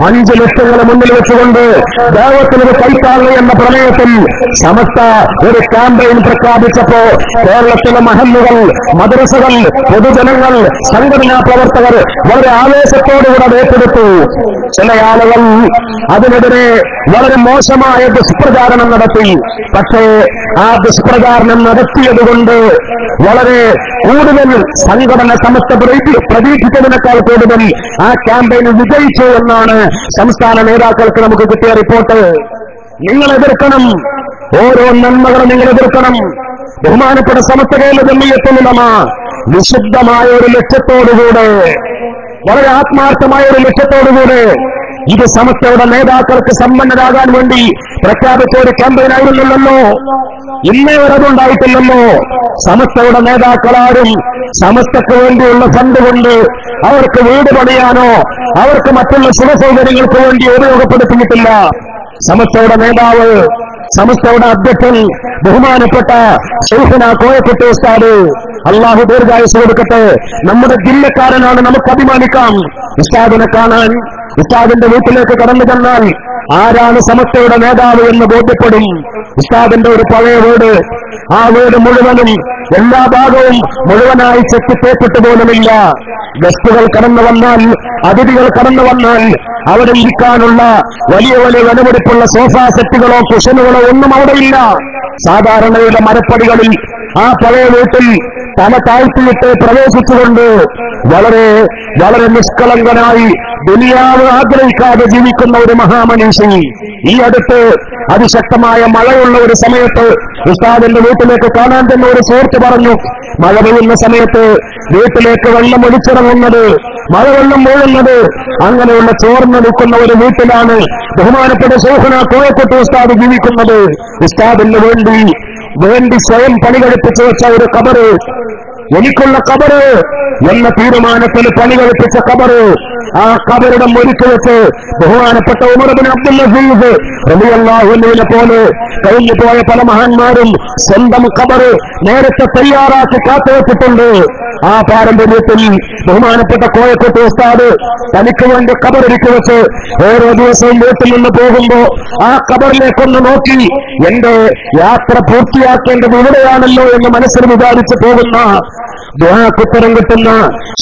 5 ലക്ഷ്യങ്ങളെ മുന്നിൽ വെച്ചുകൊണ്ട് ദഅവത്തിന് കൈത്താങ്ങ് എന്ന പ്രമേയത്തിൽ സമസ്ത ഒരു ക്യാമ്പയിൻ പ്രഖ്യാപിച്ചപ്പോ കേരളത്തിലെ മഹല്ലുകൾ, മദ്രസകൾ, പൊതുജനങ്ങൾ, സംഘടനാ പ്രവർത്തകർ വളരെ ആവേശത്തോടുകൂടെ ഏറ്റെടുത്തു. ചില ആളുകൾ അതിനെതിരെ വളരെ മോശമായ ദുഷ്പ്രചാരണം നടത്തി. പക്ഷേ ആ ദുഷ്പ്രചാരണം നടത്തിയതുകൊണ്ട് വളരെ കൂടുതൽ സംഘടന സമസ്ത പ്രതീക്ഷിച്ചതിനേക്കാൾ കൂടുതൽ ആ ക്യാമ്പയിൻ വിജയിച്ചു എന്നാണ് സംസ്ഥാന നേതാക്കൾക്ക് നമുക്ക് കിട്ടിയ റിപ്പോർട്ട്. നിങ്ങൾ എതിർക്കണം, ഓരോ നന്മകളും നിങ്ങൾ എതിർക്കണം. ബഹുമാനപ്പെട്ട സമസ്ത കേരള ജംഇയ്യത്തുൽ ഉലമ വിശുദ്ധമായ ഒരു ലക്ഷ്യത്തോടുകൂടെ, വളരെ ആത്മാർത്ഥമായ ഒരു ലക്ഷ്യത്തോടുകൂടെ ഇത് സമസ്തയുടെ നേതാക്കൾക്ക് സമ്പന്നരാകാൻ വേണ്ടി പ്രഖ്യാപിച്ച ഒരു ക്യാമ്പയിൻ ആയിരുന്നില്ലല്ലോ. ഇന്നേ വരെ അതുണ്ടായിട്ടില്ലല്ലോ. സമസ്തയുടെ നേതാക്കളാരും സമസ്തക്ക് വേണ്ടിയുള്ള ഫണ്ട് കൊണ്ട് അവർക്ക് വീട് പണിയാനോ അവർക്ക് മറ്റുള്ള സുഖസൗകര്യങ്ങൾക്ക് വേണ്ടി ഉപയോഗപ്പെടുത്തിയിട്ടില്ല. സമസ്തയുടെ നേതാവ്, സമസ്തയുടെ അധ്യക്ഷൻ, ബഹുമാനപ്പെട്ട ശൈഖുനാ കോയക്കുട്ടി ഉസ്താദ്, അള്ളാഹു ദീർഘായുസ്സ് കൊടുക്കട്ടെ, നമ്മുടെ ജില്ലക്കാരനാണ്, നമുക്ക് അഭിമാനിക്കാം. ഉസ്താദിനെ കാണാൻ, ഉസ്താദിന്റെ വീട്ടിലേക്ക് കടന്നു ചെന്നാൽ ആരാണ് സമസ്തയുടെ നേതാവ് എന്ന് ബോധ്യപ്പെടും. ഉസ്താദിന്റെ ഒരു പഴയ വീട്, ആ വീട് മുഴുവനും എല്ലാ ഭാഗവും മുഴുവനായി ചെത്തിത്തേപ്പിട്ട് പോലുമില്ല. ഗസ്റ്റുകൾ കടന്നു വന്നാൽ, അതിഥികൾ കടന്നു വന്നാൽ അവിടെ ഇരിക്കാനുള്ള വലിയ വലിയ വിലപിടിപ്പുള്ള സോഫ സെറ്റുകളോ കുഷനുകളോ ഒന്നും അവിടെയില്ല. സാധാരണയുടെ മരപ്പടികളിൽ ആ പഴയ വീട്ടിൽ തല താഴ്ത്തിയിട്ട് പ്രവേശിച്ചുകൊണ്ട് വളരെ വളരെ നിഷ്കളങ്കനായി ദുനിയാവ് ആഗ്രഹിക്കാതെ ജീവിക്കുന്ന ഒരു മഹാമനീഷി ഈ അടുത്ത് അതിശക്തമായ മഴയുള്ള ഒരു സമയത്ത് ഉസ്താദിന്റെ വീട്ടിലേക്ക് കാണാൻ തന്നെ ഒരു സുഹൃത്ത് പറഞ്ഞു, മഴ പെയ്യുന്ന സമയത്ത് വീട്ടിലേക്ക് വെള്ളം ഒലിച്ചിറങ്ങുന്നത്, മഴവെള്ളം വീഴുന്നത്, അങ്ങനെയുള്ള ചോർന്ന് നിൽക്കുന്ന ഒരു വീട്ടിലാണ് ബഹുമാനപ്പെട്ട ശൈഖുനാ കോയക്കുട്ടി ഉസ്താദ് ജീവിക്കുന്നത്. ഉസ്താദിന് വേണ്ടി സ്വയം പണി കഴിപ്പിച്ചു വെച്ച ഒരു ഖബറ്, എനിക്കുള്ള ഖബറ് എന്ന തീരുമാനത്തിൽ പണി കഴിപ്പിച്ച ഖബറ്, ആ ഖബറുടെ ഒരുക്കി വെച്ച് ബഹുമാനപ്പെട്ട ഉമർ ഇബ്നു അബ്ദുൽ അസീസ് റളിയല്ലാഹു അൻഹുവിനെ പോലെ കഴിഞ്ഞു പോയ പല മഹാന്മാരും സ്വന്തം ഖബറ് നേരത്തെ തയ്യാറാക്കി കാത്തുവെച്ചിട്ടുണ്ട്. ആ പാരമ്പര്യത്തിൽ ബഹുമാനപ്പെട്ട കോയക്കുട്ടി ഉസ്താദ് തനിക്ക് വേണ്ടി ഖബറൊരുക്കി വെച്ച് ഓരോ ദിവസവും വീട്ടിൽ നിന്ന് പോകുമ്പോ ആ ഖബറിലേക്കൊന്ന് നോക്കി എന്റെ യാത്ര പൂർത്തിയാക്കേണ്ടത് ഇവിടെയാണല്ലോ എന്ന് മനസ്സിൽ വിചാരിച്ച് പോകുന്ന, ദുആക്കുത്തരം കിട്ടുന്ന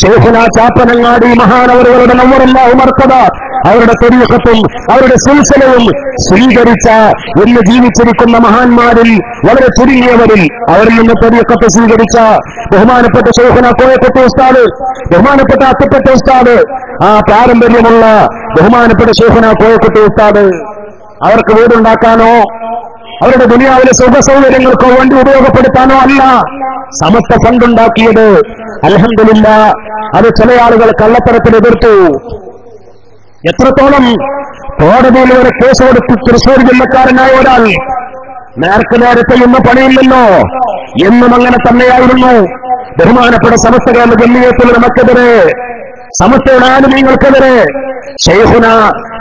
ശൈഖുനാ ചാപ്പനങ്ങാടി മഹാനവറുകളുടെ നവ്വറല്ലാഹു മർക്കദ, അവരുടെ തരീഖത്തും അവരുടെ സിൽസിലയും സ്വീകരിച്ച ഇന്ന് ജീവിച്ചിരിക്കുന്ന മഹാന്മാരിൽ വളരെ ചുരുങ്ങിയവരിൽ അവരിൽ നിന്ന് തരീഖത്ത് സ്വീകരിച്ച ബഹുമാനപ്പെട്ട ശൈഖുനാ കോയക്കുട്ടി ഉസ്താദ്, ബഹുമാനപ്പെട്ട അത്തപ്പെട്ട ഉസ്താദ്, ആ പാരമ്പര്യമുള്ള ബഹുമാനപ്പെട്ട ശൈഖുനാ കോയക്കുട്ടി ഉസ്താദ് അവർക്ക് വീടുണ്ടാക്കാനോ അവരുടെ ദുനിയാവിലെ സുഖസൗകര്യങ്ങൾക്കോ വേണ്ടി ഉപയോഗപ്പെടുത്താനോ അല്ല സമസ്ത ഫണ്ടുണ്ടാക്കിയത്. അൽഹംദുലില്ലാഹ്, അത് ചില ആളുകൾ കള്ളത്തരത്തിൽ എതിർത്തു. എത്രത്തോളം കോടതിയിൽ വരെ കേസ് കൊടുത്ത് തൃശ്ശൂർ ജില്ലക്കാരനായ ഒരാൾ നേരെ ചെയ്യുന്ന പണിയില്ലല്ലോ എന്നും അങ്ങനെ തന്നെയായിരുന്നു. ബഹുമാനപ്പെട്ട സമസ്ത കേരള ജംഇയ്യത്തുൽ ഉലമക്കെതിരെ, സമസ്തയുടെ ആലിമീങ്ങൾക്കെതിരെ, ശൈഖുനാ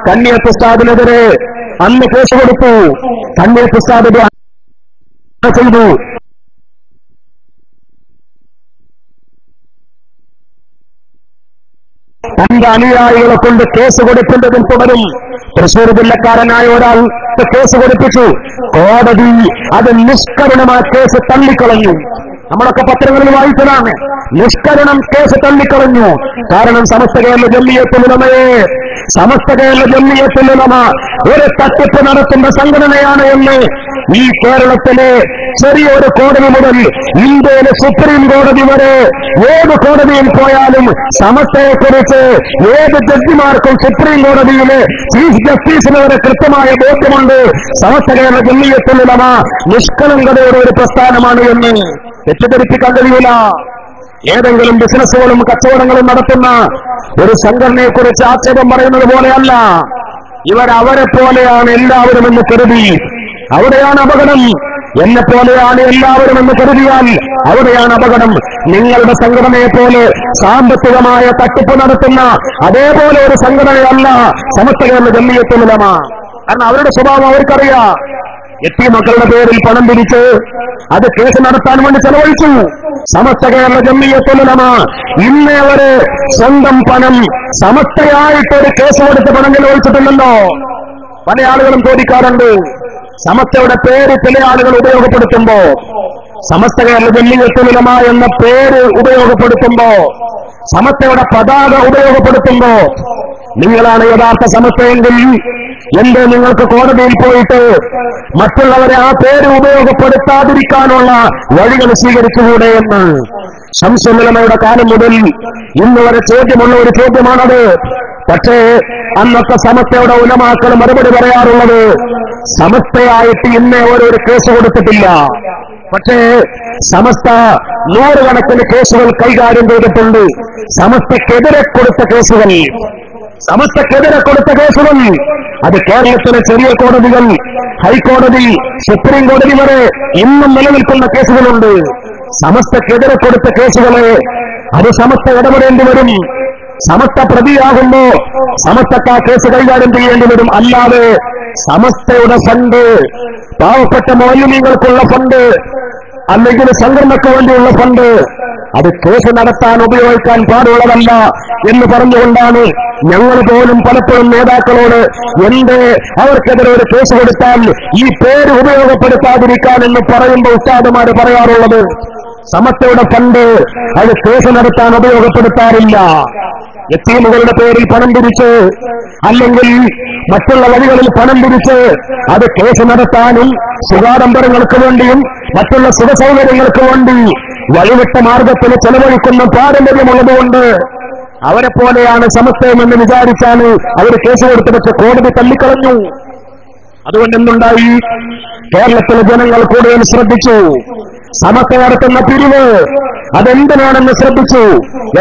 കണ്ണിയത്ത് ഉസ്താദിനെതിരെ അന്ന് കേസ് കൊടുത്തു. കണ്ണിയത്ത് ഉസ്താദ് ചെയ്തു. തന്റെ അനുയായികളെ കൊണ്ട് കേസ് കൊടുക്കേണ്ടതും തുടരും. തൃശ്ശൂർ ജില്ലക്കാരനായ ഒരാൾ കേസ് കൊടുപ്പിച്ചു. കോടതി അത് നിഷ്കരുണമാ കേസ് തള്ളിക്കളഞ്ഞു. നമ്മളൊക്കെ പത്രങ്ങളിൽ വായിച്ചതാണ്. നിഷ്കരണം കേസ് തള്ളിക്കളഞ്ഞു. കാരണം സമസ്ത കേരള ജംഇയ്യത്തുൽ ഉലമയെ, സമസ്ത കേരള ജംഇയ്യത്തുൽ ഉലമ ഒരു തട്ടിപ്പ് നടത്തുന്ന സംഘടനയാണ് എന്ന് ഈ കേരളത്തിലെ ചെറിയൊരു കോടതി മുതൽ ഇന്ത്യയിലെ സുപ്രീം കോടതി വരെ ഏത് കോടതിയിൽ പോയാലും സമസ്തയെക്കുറിച്ച് ഏത് ജഡ്ജിമാർക്കും സുപ്രീം കോടതിയിലെ ചീഫ് ജസ്റ്റിസിന് വരെ കൃത്യമായ ബോധ്യമുണ്ട്. സമസ്ത കേരള ജംഇയ്യത്തുൽ ഉലമ നിഷ്കളങ്കതയുടെ ഒരു പ്രസ്ഥാനമാണ് എന്ന് തെറ്റിദ്ധരിപ്പിക്കാൻ കഴിയില്ല. ഏതെങ്കിലും ബിസിനസ്സുകളും കച്ചവടങ്ങളും നടത്തുന്ന ഒരു സംഘടനയെക്കുറിച്ച് ആക്ഷേപം പറയുന്നത് പോലെയല്ല. അവരെ പോലെയാണ് എല്ലാവരും എന്ന് കരുതി അവിടെയാണ് അപകടം. എന്നെ പോലെയാണ് എല്ലാവരും എന്ന് കരുതിയാൽ അവിടെയാണ് അപകടം. നിങ്ങളുടെ സംഘടനയെ പോലെ സാമ്പത്തികമായ തട്ടിപ്പ് നടത്തുന്ന അതേപോലെ ഒരു സംഘടനയല്ല സമസ്ത കേരള ജംഇയ്യത്തുൽ ഉലമ. കാരണം അവരുടെ സ്വഭാവം അവർക്കറിയാം. യതീമക്കളുടെ പേരിൽ പണം പിരിച്ച് അത് കേസ് നടത്താൻ വേണ്ടി ചെലവഴിച്ചു. സമസ്ത കേരള ജംഇയ്യത്തുൽ ഉലമ ഇന്നേ വരെ സ്വന്തം പണം സമസ്തയായിട്ടൊരു കേസ് കൊടുത്ത് പണം ചെലവഴിച്ചിട്ടില്ലല്ലോ. പല ആളുകളും ചോദിക്കാറുണ്ട്. സമസ്തയുടെ പേര് ചില ആളുകൾ ഉപയോഗപ്പെടുത്തുമ്പോ, സമസ്ത കേരള ജംഇയ്യത്തുൽ ഉലമ എന്ന പേര് ഉപയോഗപ്പെടുത്തുമ്പോ, സമസ്തയുടെ പതാക ഉപയോഗപ്പെടുത്തുമ്പോ നിങ്ങളാണ് യഥാർത്ഥ സമസ്തയെങ്കിൽ എന്തേ നിങ്ങൾക്ക് കോടതിയിൽ പോയിട്ട് മറ്റുള്ളവരെ ആ പേര് ഉപയോഗപ്പെടുത്താതിരിക്കാനുള്ള വഴികൾ സ്വീകരിച്ചുകൂടെ എന്ന് ശംസുൽ ഉലമയുടെ കാലം മുതൽ ഇന്ന് വരെ ചോദ്യമുള്ള ഒരു ചോദ്യമാണത്. പക്ഷേ അന്നത്തെ സമസ്തയുടെ ഉലമാക്കൾ മറുപടി പറയാറുള്ളത്, സമസ്തയായിട്ട് ഇന്നേ ഒരു കേസ് കൊടുത്തിട്ടില്ല. പക്ഷേ സമസ്ത നൂറുകണക്കിന് കേസുകൾ കൈകാര്യം ചെയ്തിട്ടുണ്ട്. സമസ്തക്കെതിരെ കൊടുത്ത കേസുകൾ സമസ്തക്കെതിരെ കൊടുത്ത കേസുകൾ അത് കേരളത്തിലെ ചെറിയ കോടതികൾ, ഹൈക്കോടതി, സുപ്രീം കോടതി വരെ ഇന്നും നിലനിൽക്കുന്ന കേസുകളുണ്ട്. സമസ്തക്കെതിരെ കൊടുത്ത കേസുകളെ അത് സമസ്ത ഇടപെടേണ്ടി വരും. സമസ്ത പ്രതിയാകുമ്പോ സമസ്തക്ക് ആ കേസ് കൈകാര്യം ചെയ്യേണ്ടി വരും. അല്ലാതെ സമസ്തയുടെ ഫണ്ട്, പാവപ്പെട്ട മൗലവികൾക്കുള്ള ഫണ്ട്, അല്ലെങ്കിൽ സംഘടനയ്ക്ക് വേണ്ടിയുള്ള ഫണ്ട് അത് കേസ് നടത്താൻ ഉപയോഗിക്കാൻ പാടുള്ളതല്ല എന്ന് പറഞ്ഞുകൊണ്ടാണ് ഞങ്ങൾ പോലും പലപ്പോഴും നേതാക്കളോട് അവർക്കെതിരെ ഒരു കേസ് കൊടുത്താൽ ഈ പേര് ഉപയോഗപ്പെടുത്താതിരിക്കാൻ എന്ന് പറയുമ്പോൾ ഉസ്താദുമാര് പറയാറുള്ളത്. സമസ്തയുടെ ഫണ്ട് അത് കേസ് നടത്താൻ ഉപയോഗപ്പെടുത്താറില്ല. യത്തീമുകളുടെ പേരിൽ പണം പിരിച്ച് അല്ലെങ്കിൽ മറ്റുള്ള വഴികളിൽ പണം പിരിച്ച് അത് കേസ് നടത്താനും സുഖാഡംബരങ്ങൾക്ക് വേണ്ടിയും മറ്റുള്ള സുഖസൗകര്യങ്ങൾക്ക് വേണ്ടി വഴിവിട്ട മാർഗത്തിൽ ചെലവഴിക്കുന്ന പാരമ്പര്യമുള്ളതുകൊണ്ട് അവരെ പോലെയാണ് സമസ്തയെന്ന് വിചാരിച്ചാണ് അവർ കേസ് കൊടുത്ത് വെച്ച് കോടതി തള്ളിക്കളഞ്ഞു. അതുകൊണ്ട് എന്തുണ്ടായി? കേരളത്തിലെ ജനങ്ങൾ കൂടുതൽ ശ്രദ്ധിച്ചു. സമസ്ത നടത്തുന്ന പിരിവ് അതെന്തിനാണെന്ന് ശ്രദ്ധിച്ചു.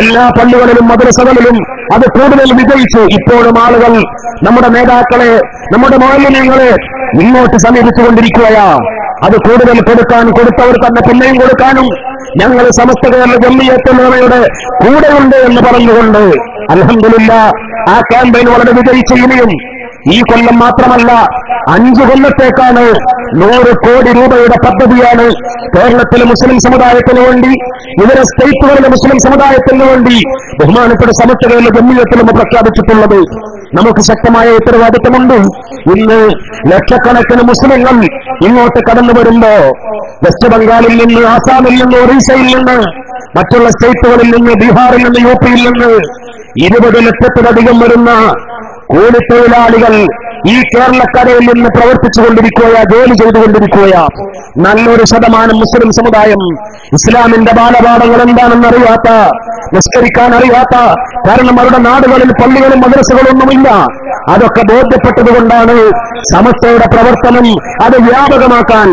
എല്ലാ പള്ളികളിലും മദ്രസകളിലും അത് കൂടുതൽ വിജയിച്ചു. ഇപ്പോഴും ആളുകൾ നമ്മുടെ നേതാക്കളെ, നമ്മുടെ മൗലവികളെ ഇങ്ങോട്ട് സമീപിച്ചുകൊണ്ടിരിക്കുകയാ. അത് കൂടുതൽ കൊടുത്തവർ തന്നെ പിന്നെയും കൊടുക്കാനും ഞങ്ങൾ സമസ്ത കേരള ജംഇയ്യത്തുൽ ഉലമയുടെ കൂടെയുണ്ട് എന്ന് പറഞ്ഞുകൊണ്ട് അൽഹംദുലില്ലാഹ് ആ ക്യാമ്പയിൻ വളരെ വിജയിച്ചു. ഇനിയും ഈ കൊല്ലം മാത്രമല്ല 5 കൊല്ലത്തേക്കാണ് 100 കോടി രൂപയുടെ പദ്ധതിയാണ് കേരളത്തിലെ മുസ്ലിം സമുദായത്തിന് വേണ്ടി, ഇതര സ്റ്റേറ്റുകളിലെ മുസ്ലിം സമുദായത്തിന് വേണ്ടി ബഹുമാനപ്പെട്ട സമസ്ത കേരള ജംഇയ്യത്തുൽ ഉലമ പ്രഖ്യാപിച്ചിട്ടുള്ളത്. നമുക്ക് ശക്തമായ ഉത്തരവാദിത്തമുണ്ട്. ഇന്ന് ലക്ഷക്കണക്കിന് മുസ്ലിങ്ങൾ ഇങ്ങോട്ട് കടന്നു വരുമ്പോ വെസ്റ്റ് ബംഗാളിൽ നിന്ന്, ആസാമിൽ നിന്ന്, ഒറീസയിൽ നിന്ന്, മറ്റുള്ള സ്റ്റേറ്റുകളിൽ നിന്ന്, ബീഹാറിൽ നിന്ന്, യുപിയിൽ നിന്ന് 20 ലക്ഷത്തിലധികം വരുന്ന കൂലിത്തൊഴിലാളികൾ ഈ കേരളക്കരയിൽ നിന്ന് പ്രവർത്തിച്ചുകൊണ്ടിരിക്കുകയാ, ജോലി ചെയ്തുകൊണ്ടിരിക്കുകയാ. നല്ലൊരു ശതമാനം മുസ്ലിം സമുദായം ഇസ്ലാമിന്റെ ബാലപാഠങ്ങൾ എന്താണെന്ന് അറിയാത്ത, നിസ്കരിക്കാൻ അറിയാത്ത, കാരണം അവരുടെ നാടുകളിൽ പള്ളികളും മദ്രസകളൊന്നുമില്ല. അതൊക്കെ ബോധ്യപ്പെട്ടതുകൊണ്ടാണ് സമസ്തയുടെ പ്രവർത്തനം അത് വ്യാപകമാക്കാൻ,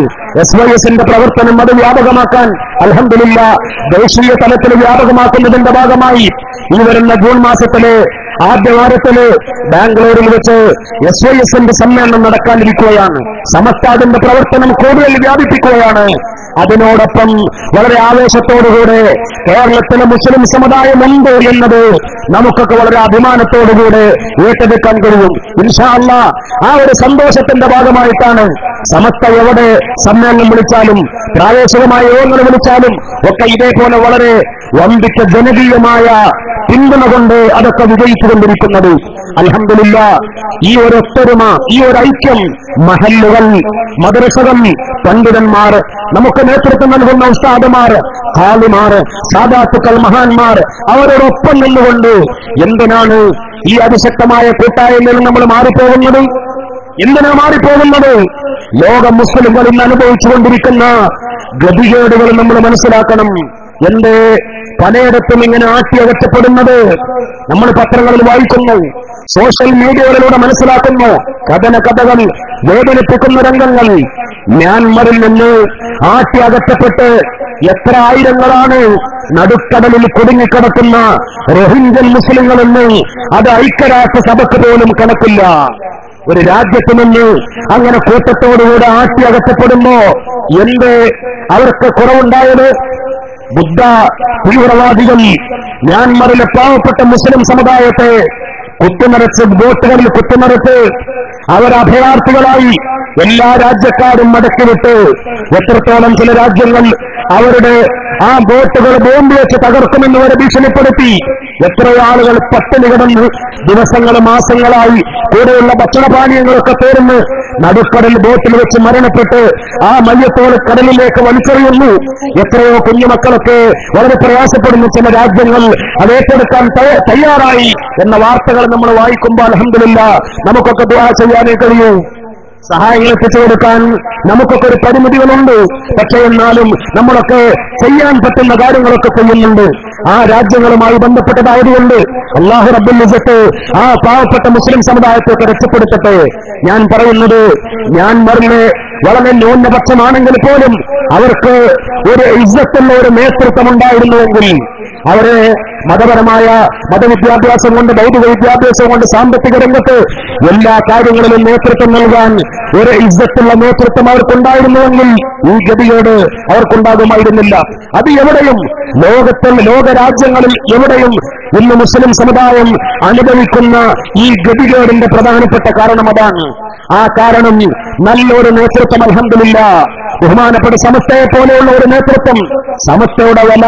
SYSന്റെ പ്രവർത്തനം അത് വ്യാപകമാക്കാൻ അൽഹംദുലില്ലാഹ് ദേശീയ തലത്തിൽ വ്യാപകമാക്കുന്നതിന്റെ ഭാഗമായി ഈ വരുന്ന ജൂൺ മാസത്തിലെ ആദ്യവാരത്തില് ബാംഗ്ലൂരിൽ വെച്ച് SYSന്റെ സമ്മേളനം നടക്കാനിരിക്കുകയാണ്. സമസ്ത അതിന്റെ പ്രവർത്തനം കൂടുതൽ വ്യാപിപ്പിക്കുകയാണ്. അതിനോടൊപ്പം വളരെ ആവേശത്തോടുകൂടെ കേരളത്തിലെ മുസ്ലിം സമുദായമുണ്ട് എന്നത് നമുക്കൊക്കെ വളരെ അഭിമാനത്തോടുകൂടെ ഏറ്റെടുക്കാൻ കഴിയും. ഇൻഷാ അല്ലാഹ് ആ ഒരു സന്തോഷത്തിന്റെ ഭാഗമായിട്ടാണ് സമസ്ത എവിടെ സമ്മേളനം വിളിച്ചാലും പ്രാദേശികമായ യോഗങ്ങൾ വിളിച്ചാലും ഒക്കെ ഇതേപോലെ വളരെ വമ്പിച്ച ജനകീയമായ പിന്തുണ കൊണ്ട് അതൊക്കെ വിജയിച്ചുകൊണ്ടിരിക്കുന്നത്. അൽഹംദുലില്ലാഹ് ഈ ഒരു ഒത്തൊരുമ, ഈ ഒരു ഐക്യം മഹല്ലുകൾ, മദ്രസകൾ, പണ്ഡിതന്മാർ, നമുക്ക് നേതൃത്വം നൽകുന്ന ഉസ്താദുമാർ, ഖാദിമാർ, സാദാത്തുക്കൾ, മഹാന്മാർ അവരോടൊപ്പം നിന്നുകൊണ്ട് എന്തിനാണ് ഈ അതിശക്തമായ കൂട്ടായ്മയിൽ നമ്മൾ മാറിപ്പോകുന്നത്? എന്തിനാ മാറിപ്പോകുന്നത്? ലോക മുസ്ലിംകൾ ഇന്ന് അനുഭവിച്ചുകൊണ്ടിരിക്കുന്ന ഗതികേടുകൾ നമ്മൾ മനസ്സിലാക്കണം. എന്റെ പലയിടത്തും ഇങ്ങനെ അകറ്റപ്പെടുന്നത് നമ്മൾ പത്രങ്ങളിൽ വായിക്കുന്നു, സോഷ്യൽ മീഡിയകളിലൂടെ മനസ്സിലാക്കുന്നു. കഥകൾ, വേദനിപ്പിക്കുന്ന രംഗങ്ങൾ. മ്യാൻമറിൽ നിന്ന് അകറ്റപ്പെട്ട് എത്ര ആയിരങ്ങളാണ് നടുക്കടലിൽ കുടുങ്ങിക്കിടക്കുന്ന റോഹിംഗ്യൻ മുസ്ലിങ്ങളെന്ന് അത് ഐക്യരാഷ്ട്ര സഭയ്ക്ക് പോലും കണക്കില്ല. ഒരു രാജ്യത്ത് നിന്ന് അങ്ങനെ കൂട്ടത്തോടുകൂടെ അകറ്റപ്പെടുമ്പോ അവർക്ക് കുറവുണ്ടായത്? ബുദ്ധ തീവ്രവാദികൾ മ്യാൻമറിലെ പാവപ്പെട്ട മുസ്ലിം സമുദായത്തെ കുത്തിനിറച്ച്, ബോട്ടുകളിൽ കുത്തിനിറച്ച് അവരഭയാർത്ഥികളായി എല്ലാ രാജ്യക്കാരും മടക്കിവിട്ട് എത്രത്തോളം ചില രാജ്യങ്ങൾ അവരുടെ ആ ബോട്ടുകൾ ബോംബ് വെച്ച് തകർക്കുമെന്ന് വരെ ഭീഷണിപ്പെടുത്തി. എത്രയോ ആളുകൾ പട്ടിണി കിടന്ന് ദിവസങ്ങൾ, മാസങ്ങളായി കൂടെയുള്ള ഭക്ഷണപാനീയങ്ങളൊക്കെ തീർന്ന് നടുക്കടൽ ബോട്ടിൽ വെച്ച് മരണപ്പെട്ട് ആ മയ്യത്തോട് കടലിലേക്ക് വലിച്ചെറിയുന്നു. എത്രയോ കുഞ്ഞുമക്കളൊക്കെ വളരെ പ്രയാസപ്പെടുന്ന ചില രാജ്യങ്ങൾ അത് ഏറ്റെടുക്കാൻ തയ്യാറായി എന്ന വാർത്തകൾ നമ്മൾ വായിക്കുമ്പോൾ അൽഹംദുലില്ലാഹ് നമുക്കൊക്കെ ദുആ ചെയ്യാനേ കഴിയൂ. സഹായങ്ങൾ എത്തിച്ചു കൊടുക്കാൻ നമുക്കൊക്കെ ഒരു പരിമിതികളുണ്ട്. പക്ഷേ എന്നാലും നമ്മളൊക്കെ ചെയ്യാൻ പറ്റുന്ന കാര്യങ്ങളൊക്കെ ചെയ്യുന്നുണ്ട്. ആ രാജ്യങ്ങളുമായി ബന്ധപ്പെട്ടതായതുകൊണ്ട് അല്ലാഹു റബ്ബുൽ ഇസ്സത്ത് ആ പാവപ്പെട്ട മുസ്ലിം സമുദായത്തെ രക്ഷപ്പെടുത്തട്ടെ. ഞാൻ പറയുന്നത് മ്യാൻമറിലെ വളരെ ന്യൂനപക്ഷമാണെങ്കിൽ പോലും അവർക്ക് ഒരു ഇസ്സത്തുള്ള ഒരു നേതൃത്വം ഉണ്ടായിരുന്നുവെങ്കിൽ അവരെ മതപരമായ മതവിദ്യാഭ്യാസം കൊണ്ട്, ഭൗതിക വിദ്യാഭ്യാസം കൊണ്ട്, സാമ്പത്തിക രംഗത്ത് എല്ലാ കാര്യങ്ങളിലും നേതൃത്വം നൽകാൻ ഒരു ഇസ്സത്തുള്ള നേതൃത്വം അവർക്കുണ്ടായിരുന്നുവെങ്കിൽ ഈ ഗതികേട് അവർക്കുണ്ടാകുമായിരുന്നില്ല. അത് എവിടെയും ലോകരാജ്യങ്ങളിൽ എവിടെയും ഇന്ന് മുസ്ലിം സമുദായം അനുഭവിക്കുന്ന ഈ ഗതികേടിന്റെ പ്രധാനപ്പെട്ട കാരണം അതാണ്. ആ കാരണം നല്ലൊരു നേതൃത്വം, അൽഹംദുലില്ലാഹ്, ബഹുമാനപ്പെട്ട സമസ്തയെ പോലെയുള്ള ഒരു നേതൃത്വം, സമസ്തയുടെ വില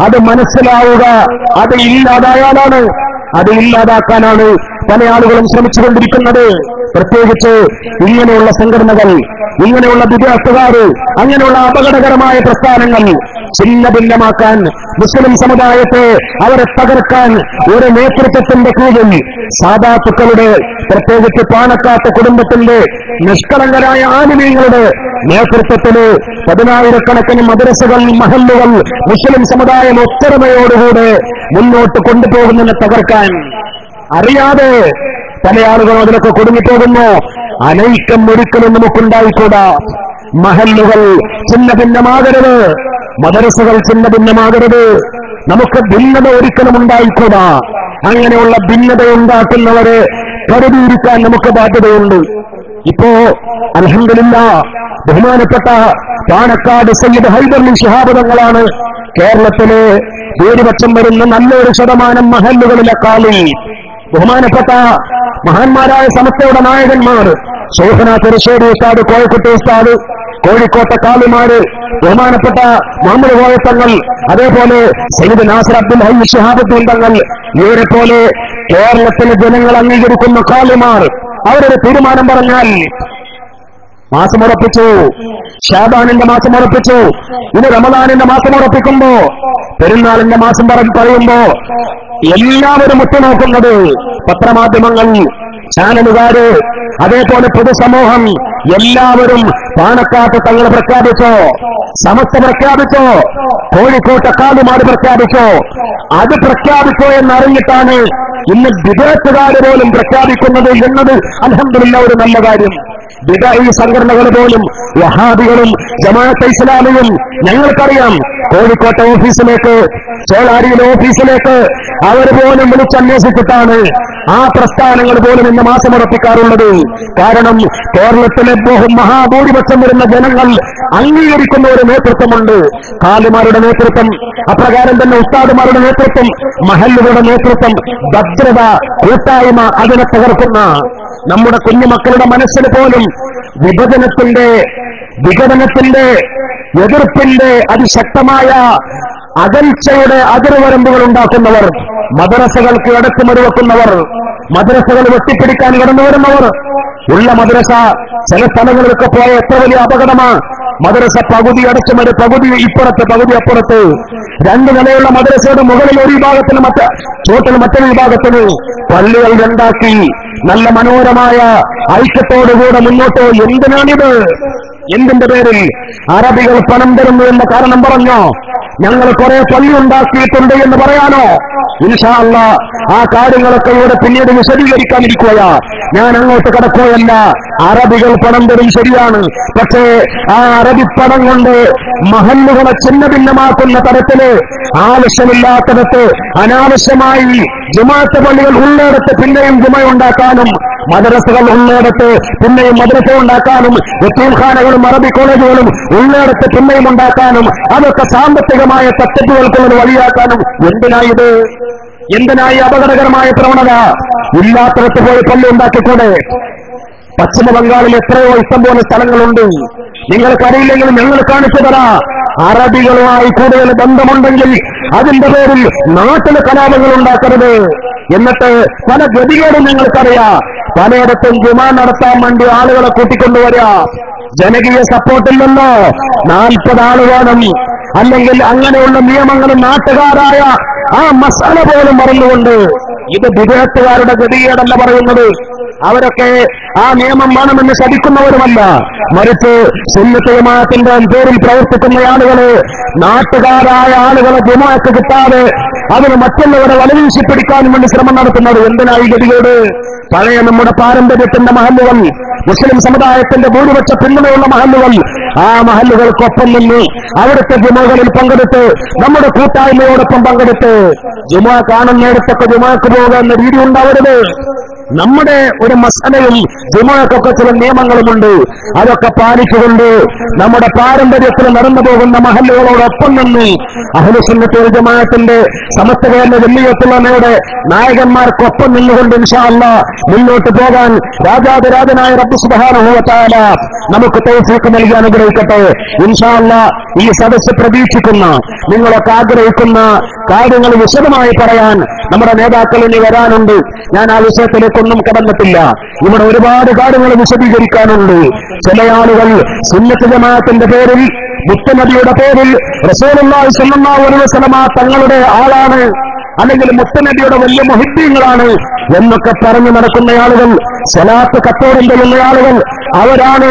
അത് മനസ്സിലാവുക, അത് ഇല്ലാതായാലാണ്, അത് ഇല്ലാതാക്കാനാണ് പല ആളുകളും ശ്രമിച്ചുകൊണ്ടിരിക്കുന്നത്. പ്രത്യേകിച്ച് ഇങ്ങനെയുള്ള സംഘടനകൾ, ഇങ്ങനെയുള്ള വിദ്യാർത്ഥികാർ, അങ്ങനെയുള്ള അപകടകരമായ പ്രസ്ഥാനങ്ങൾ ഛിന്ന ഭിന്നമാക്കാൻ, മുസ്ലിം സമുദായത്തെ അവരെ തകർക്കാൻ ഒരു നേതൃത്വത്തിന്റെ കീഴിൽ സാദാത്തുക്കളുടെ, പ്രത്യേകിച്ച് പാണക്കാട്ട് കുടുംബത്തിന്റെ നിഷ്കളങ്കരായ ആലിമീങ്ങളുടെ നേതൃത്വത്തിൽ 10,000-കണക്കിന് മദ്രസകൾ, മഹല്ലുകൾ മുസ്ലിം സമുദായം ഒത്തൊരുമയോടുകൂടെ മുന്നോട്ട് കൊണ്ടുപോകുന്നതിനെ തകർക്കാൻ അറിയാതെ പല ആളുകളും അതിലൊക്കെ കുടുങ്ങിപ്പോകുന്നു. അനൈക്യം ഒരിക്കലും നമുക്കുണ്ടായിക്കൂടാ. മഹല്ലുകൾ ഛിന്ന ഭിന്നമാകരുത്, മദ്രസകൾ ഛിന്ന ഭിന്നമാകരുത്, നമുക്ക് ഭിന്നത ഒരിക്കലും ഉണ്ടായിക്കൂടാ. അങ്ങനെയുള്ള ഭിന്നത ഉണ്ടാക്കുന്നവരെ കരുതിയിരിക്കാൻ നമുക്ക് ബാധ്യതയുണ്ട്. ഇപ്പോ അൽഹംദുലില്ലാഹ് ബഹുമാനപ്പെട്ട പാണക്കാട് സയ്യിദ് ഹൈദർലി ശിഹാബ് തങ്ങളാണ് കേരളത്തിലെ ഭൂരിപക്ഷം വരുന്ന നല്ലൊരു ശതമാനം മഹല്ലുകളിലെ കാലി. ബഹുമാനപ്പെട്ട മഹാന്മാരായ സമസ്തയുടെ നായകന്മാർ, ശൈഖുനാ ചെറുശ്ശേരി ഉസ്താദ്, കോഴിക്കോട്ടെ ഉസ്താദ്, കോഴിക്കോട്ടെ കാലിമാര്, ബഹുമാനപ്പെട്ട മുഹമ്മദ് കോയത്തങ്ങൾ, അതേപോലെ സയ്യിദ് നാസർ അബ്ദുൽ ഹൈ ശിഹാബുദ്ദീൻ തങ്ങൾ, ഇവരെ പോലെ കേരളത്തിലെ ജനങ്ങൾ അംഗീകരിക്കുന്ന കാലിമാർ അവരുടെ തീരുമാനം പറഞ്ഞാൽ മാസം ഉറപ്പിച്ചു, ഷാബാനിന്റെ മാസം ഉറപ്പിച്ചു, ഇനി റമദാനിന്റെ മാസം ഉറപ്പിക്കുമ്പോ, പെരുന്നാളിന്റെ മാസം പറയുമ്പോ എല്ലാവരും ഉറ്റുനോക്കുന്നത് പത്രമാധ്യമങ്ങൾ, ചാനലുകാര്, അതേപോലെ പൊതുസമൂഹം എല്ലാവരും പാണക്കാട്ട് തങ്ങൾ പ്രഖ്യാപിച്ചോ, സമസ്ത പ്രഖ്യാപിച്ചോ, കോഴിക്കോട്ടെ കാലുമാട് പ്രഖ്യാപിച്ചോ, അത് പ്രഖ്യാപിച്ചോ എന്നറിഞ്ഞിട്ടാണ് ഇന്ന് ബിദ്അത്തുകാര് പോലും പ്രഖ്യാപിക്കുന്നത് എന്നത് അൽഹംദുലില്ലാഹ് ഒരു നല്ല കാര്യം. ബിദ്അഈ സംഘടനകൾ പോലും, വഹാബികളും ജമാഅത്തെ ഇസ്ലാമിയും, ഞങ്ങൾക്കറിയാം, കോഴിക്കോട്ടെ ഓഫീസിലേക്ക്, ചേളാരിയിലെ ഓഫീസിലേക്ക് അവർ പോലും വിളിച്ചന്വേഷിച്ചിട്ടാണ് ആ പ്രസ്ഥാനങ്ങൾ പോലും ഇന്ന് മാസം ഉറപ്പിക്കാറുള്ളത്. കാരണം കേരളത്തിലെ മഹാഭൂരിപക്ഷം വരുന്ന ജനങ്ങൾ അംഗീകരിക്കുന്ന ഒരു നേതൃത്വമുണ്ട്. കാലിമാരുടെ നേതൃത്വം, അപ്രകാരം തന്നെ ഉസ്താദുമാരുടെ നേതൃത്വം, മഹല്ലുകളുടെ നേതൃത്വം, ഭദ്രത, കൂട്ടായ്മ, അതിനെ തകർക്കുന്ന നമ്മുടെ കുഞ്ഞുമക്കളുടെ മനസ്സിൽ പോലും വിഭജനത്തിന്റെ, വിഘടനത്തിന്റെ, എതിർപ്പിന്റെ അതിശക്തമായ അകൽച്ചയുടെ അതിർവരമ്പുകൾ ഉണ്ടാക്കുന്നവർ, മദ്രസകൾക്ക് അടച്ചുമറി വെക്കുന്നവർ, മദ്രസകൾ വെട്ടിപ്പിടിക്കാൻ കടന്നു വരുന്നവർ, ഉള്ള മദ്രസ ചില സ്ഥലങ്ങളിലൊക്കെ പോയ എത്ര വലിയ അപകടമാ. മദ്രസ പകുതി അടച്ചുമറി, പകുതി ഇപ്പുറത്ത്, പകുതി അപ്പുറത്ത്, 2 നിലയുള്ള മദ്രസയുടെ മുകളിൽ ഒരു വിഭാഗത്തിന്, ചോട്ടിൽ മറ്റൊരു വിഭാഗത്തിന്, പള്ളികൾ രണ്ടാക്കി നല്ല മനോഹരമായ ഐക്യത്തോടുകൂടെ മുന്നോട്ട്. എന്തിനാണിത്? എന്തിന്റെ പേരിൽ? അറബികൾ പണം തരുന്നു എന്ന കാരണം പറഞ്ഞോ? ഞങ്ങൾ കുറെ പള്ളി ഉണ്ടാക്കിയിട്ടുണ്ട് എന്ന് പറയാനോ? ഇൻഷാ അല്ലാഹ് ആ കാര്യങ്ങളൊക്കെ ഇവിടെ പിന്നീട് വിശദീകരിക്കാനിരിക്കുകയാ. ഞാൻ അങ്ങോട്ട് കടക്കുകയല്ല. അറബികൾ പണം തരും, ശരിയാണ്. പക്ഷേ ആ അറബി പണം കൊണ്ട് മഹല്ലുകളെ ഛിന്ന ഭിന്നമാക്കുന്ന തരത്തില്, ആവശ്യമില്ലാത്തടത്ത് അനാവശ്യമായി ജുമാഅത്ത് പള്ളികൾ ഉള്ളിടത്ത് പിന്നെയും ജുമയുണ്ടാക്കാനും, മദ്രസകൾ ഉള്ളിടത്ത് പിന്നെയും മദ്രസ ഉണ്ടാക്കാനും, യതീംഖാനകളും അറബി കോളേജുകളും ഉള്ളിടത്ത് പിന്നെയും ഉണ്ടാക്കാനും, അതൊക്കെ സാമ്പത്തികമായ തട്ടിപ്പുകൾക്കുള്ളത് വഴിയാക്കാനും എന്തിനായത്? എന്തിനായി അപകടകരമായ പ്രവണത? ഇല്ലാത്തടത്ത് പോയി പള്ളി ഉണ്ടാക്കിക്കൂടെ? പശ്ചിമ ബംഗാളിൽ എത്രയോ ഇഷ്ടംപോലെ സ്ഥലങ്ങളുണ്ട്. നിങ്ങൾക്കറിയില്ലെങ്കിൽ ഞങ്ങൾ കാണിച്ചു തരാം. അറബികളുമായി കൂടുതൽ ബന്ധമുണ്ടെങ്കിൽ അതിന്റെ പേരിൽ നാട്ടിലെ കലാപങ്ങൾ ഉണ്ടാക്കരുത്. എന്നിട്ട് പല ഗതികളും ഞങ്ങൾക്കറിയാം. പലയിടത്തും ജുമാ നടത്താൻ വേണ്ടി ആളുകളെ കൂട്ടിക്കൊണ്ടുവരിക. ജനകീയ സപ്പോർട്ടില്ലല്ലോ, 40 ആള് വേണം, അല്ലെങ്കിൽ അങ്ങനെയുള്ള നിയമങ്ങളും നാട്ടുകാരായ ആ മസാല പോലും മറന്നുകൊണ്ട്. ഇത് ബിദ്അത്തുകാരുടെ ഗതികേടല്ല പറയുന്നത്. അവരൊക്കെ ആ നിയമം വേണമെന്ന് ശഠിക്കുന്നവരുമല്ല, മറിച്ച് സുന്നത്ത് ജമാഅത്തിന്റെ പേരിൽ പ്രവർത്തിക്കുന്ന ആളുകള്, നാട്ടുകാരായ ആളുകളെ ജുമാഅത്ത് കിട്ടാതെ അതിന് മറ്റുള്ളവരെ വലവീശി പിടിക്കാനും വേണ്ടി ശ്രമം നടത്തുന്നത്. എന്തിനായി ഗതികേട്? പഴയ നമ്മുടെ പാരമ്പര്യത്തിന്റെ മഹല്ലുകൾ, മുസ്ലിം സമുദായത്തിന്റെ ഭൂരിപക്ഷ പിന്തുണയുള്ള മഹല്ലുകൾ, ആ മഹല്ലുകൾക്കൊപ്പം നിന്ന് അവിടുത്തെ ജുമകളിൽ പങ്കെടുത്ത് നമ്മുടെ കൂട്ടായ്മയോടൊപ്പം പങ്കെടുത്ത് ജുമ കാണുന്നിടത്തൊക്കെ ജുമക്ക് പോകുന്ന രീതി ഉണ്ടാവരുത്. നമ്മുടെ ഒരു മസലയും ജുമക്കൊക്കെ ചില നിയമങ്ങളുമുണ്ട്. അതൊക്കെ പാലിച്ചുകൊണ്ട് നമ്മുടെ പാരമ്പര്യത്തിൽ നടന്നു പോകുന്ന മഹല്ലുകളോടൊപ്പം നിന്ന് അഹ്ലുസുന്നത്ത് വൽ ജമാഅത്തിന്റെ സമസ്ത കേരള ജംഇയ്യത്തുൽ നായകന്മാർക്കൊപ്പം നിന്നുകൊണ്ട് ഇൻഷാ അല്ലാഹ് മുന്നോട്ട് പോകാൻ രാജാതിരാജനായ റബ്ബ് സുബ്ഹാനഹു വ തആല നമുക്ക് തൗഫീഖ് നൽകി അനുഗ്രഹിക്കട്ടെ. ഇൻഷാ അല്ലാഹ് ഈ സദസ്സ് പ്രതീക്ഷിക്കുന്ന, നിങ്ങളൊക്കെ ആഗ്രഹിക്കുന്ന കാര്യങ്ങൾ വിശദമായി പറയാൻ നമ്മുടെ നേതാക്കൾ ഇനി വരാനുണ്ട്. ഞാൻ ആ വിഷയത്തിലേക്കൊന്നും കടന്നിട്ടില്ല. ഇവിടെ ഒരുപാട് കാര്യങ്ങൾ വിശദീകരിക്കാനുണ്ട്. ചില ആളുകൾ സുന്നത്ത് ജമാഅത്തിന്റെ പേരിൽ, മുത്തനബിയുടെ പേരിൽ റസൂലുള്ളാഹി സ്വല്ലല്ലാഹു അലൈഹി വസല്ലമ തങ്ങളുടെ ആളാണ്, അല്ലെങ്കിൽ മുത്തനബിയുടെ വലിയ മുഹിബ്ബീങ്ങളാണ് എന്നൊക്കെ പറഞ്ഞു നടക്കുന്ന ആളുകൾ, സ്വലാത്ത് കച്ചവടം ചെയ്യുന്ന ആളുകൾ, അവരാണ്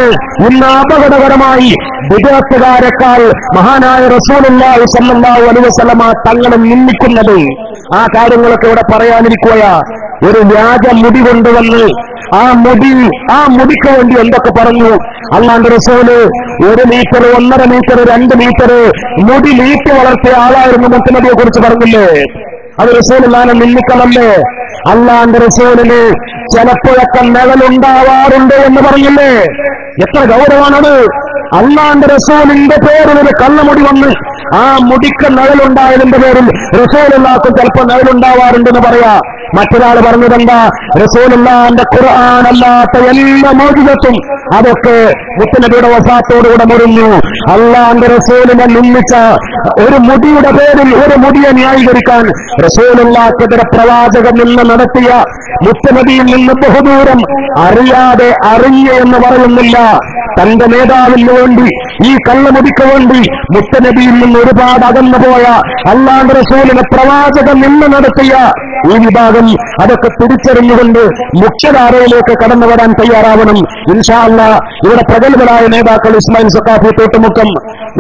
ഇന്ന് അപകടകരമായി ബിദ്അത്തുകാരെക്കാൾ മഹാനായ റസൂലുള്ളാഹി സ്വല്ലല്ലാഹു അലൈഹി വസല്ലമ തങ്ങളെ നിന്ദിക്കുന്നത്. ആ കാര്യങ്ങളൊക്കെ ഇവിടെ പറയാനിരിക്കുകയാ. ഒരു വ്യാജ മുടി കൊണ്ടുവന്ന് ആ മുടിക്ക് വേണ്ടി എന്തൊക്കെ പറഞ്ഞു. അല്ലാഹുവിന്റെ റസൂല് 1 മീറ്റർ, 1.5 മീറ്റർ, 2 മീറ്റർ മുടി നീട്ടി വളർത്തിയ ആളായിരുന്നു മുത്തനബിയെ കുറിച്ച് പറഞ്ഞില്ലേ? അത് റസൂലുള്ളാഹിനെ നിന്ദിക്കലല്ലേ? അല്ലാഹുവിന്റെ റസൂലിന് ചിലപ്പോഴൊക്കെ നിഴലുണ്ടാവാറുണ്ട് എന്ന് പറഞ്ഞില്ലേ? എത്ര ഗൗരവമാണത്! അല്ലാഹുവിന്റെ റസൂലിന്റെ പേരിൽ ഒരു കള്ളമുടി വന്ന് ആ മുടിക്ക് നിഴലുണ്ടായതിന്റെ പേരിൽ റസൂലുള്ളാഹിക്ക് ചിലപ്പോൾ നിഴലുണ്ടാവാറുണ്ടെന്ന് പറയാ. മറ്റൊരാൾ പറഞ്ഞതെന്താ? റസൂലുള്ളാഹിന്റെ ഖുർആൻ അല്ലാത്ത എല്ലാ മോചിതത്വം അതൊക്കെ മുത്തനബിയുടെ വഫാത്തോടുകൂടെ മുറിഞ്ഞു. അല്ലാഹുവിന്റെ റസൂലിനെ നിന്ദിച്ച ഒരു മുടിയുടെ പേരിൽ ഒരു മുടിയെ ന്യായീകരിക്കാൻ റസൂലുള്ളാഹിക്കെതിരെ പ്രവാചകൻ നിന്ന് നടത്തിയ, മുത്തനബിയിൽ നിന്ന് ബഹുദൂരം അറിയാതെ അറിഞ്ഞ് എന്ന് പറയുന്നില്ല, തന്റെ നേതാവിന് വേണ്ടി, ഈ കള്ളമുടിക്ക് വേണ്ടി മുത്തനബിയിൽ നിന്ന് ഒരുപാട് അകന്നുപോയ അല്ലാഹുവിന്റെ റസൂലിനെ പ്രവാചകൻ നിന്ന് നടത്തിയ ഈ വിഭാഗം അതൊക്കെ തിരിച്ചറിഞ്ഞുകൊണ്ട് മുഖ്യധാരയിലേക്ക് കടന്നു വരാൻ തയ്യാറാവണം. ഇൻഷാ അല്ലാഹ് ഇവിടെ പ്രഗത്ഭരായ നേതാക്കൾ ഇസ്മായിൽ സഖാഫി തോട്ടുമുക്കം,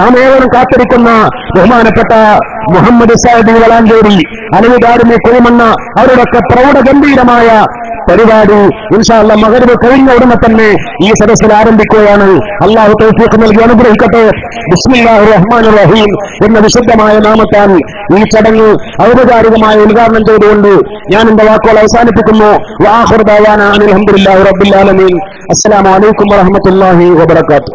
നാം ഏവരും കാത്തിരിക്കുന്ന ബഹുമാനപ്പെട്ട മുഹമ്മദ് സഅദി വളാഞ്ചേരി, അനുവിധാരമി കുഴിമണ്ണ, അവരുടെയൊക്കെ പ്രൗഢഗംഭീരമായ പരിപാടി ഇൻഷാ അല്ലാഹ് മഗ്‌രിബ് കഴിഞ്ഞ ഉടനെ തന്നെ ഈ സദസ്സിൽ ആരംഭിക്കുകയാണ്. അല്ലാഹു തൗഫീഖ് നൽകി അനുഗ്രഹിക്കട്ടെ. ബിസ്മില്ലാഹിർ റഹ്മാനിർ റഹീം എന്ന വിശുദ്ധമായ നാമത്താൽ ഈ ചടങ്ങ് ഔപചാരികമായി ഉദ്ഘാടനം ചെയ്തുകൊണ്ട് ഞാൻ എന്റെ വാക്കുകൾ അവസാനിപ്പിക്കുന്നു. വആഖിറു ദഅവാനാ അനിൽ ഹംദുലില്ലാഹി റബ്ബിൽ ആലമീൻ. അസ്സലാമു അലൈക്കും വറഹ്മത്തുള്ളാഹി വബറകാതുഹു.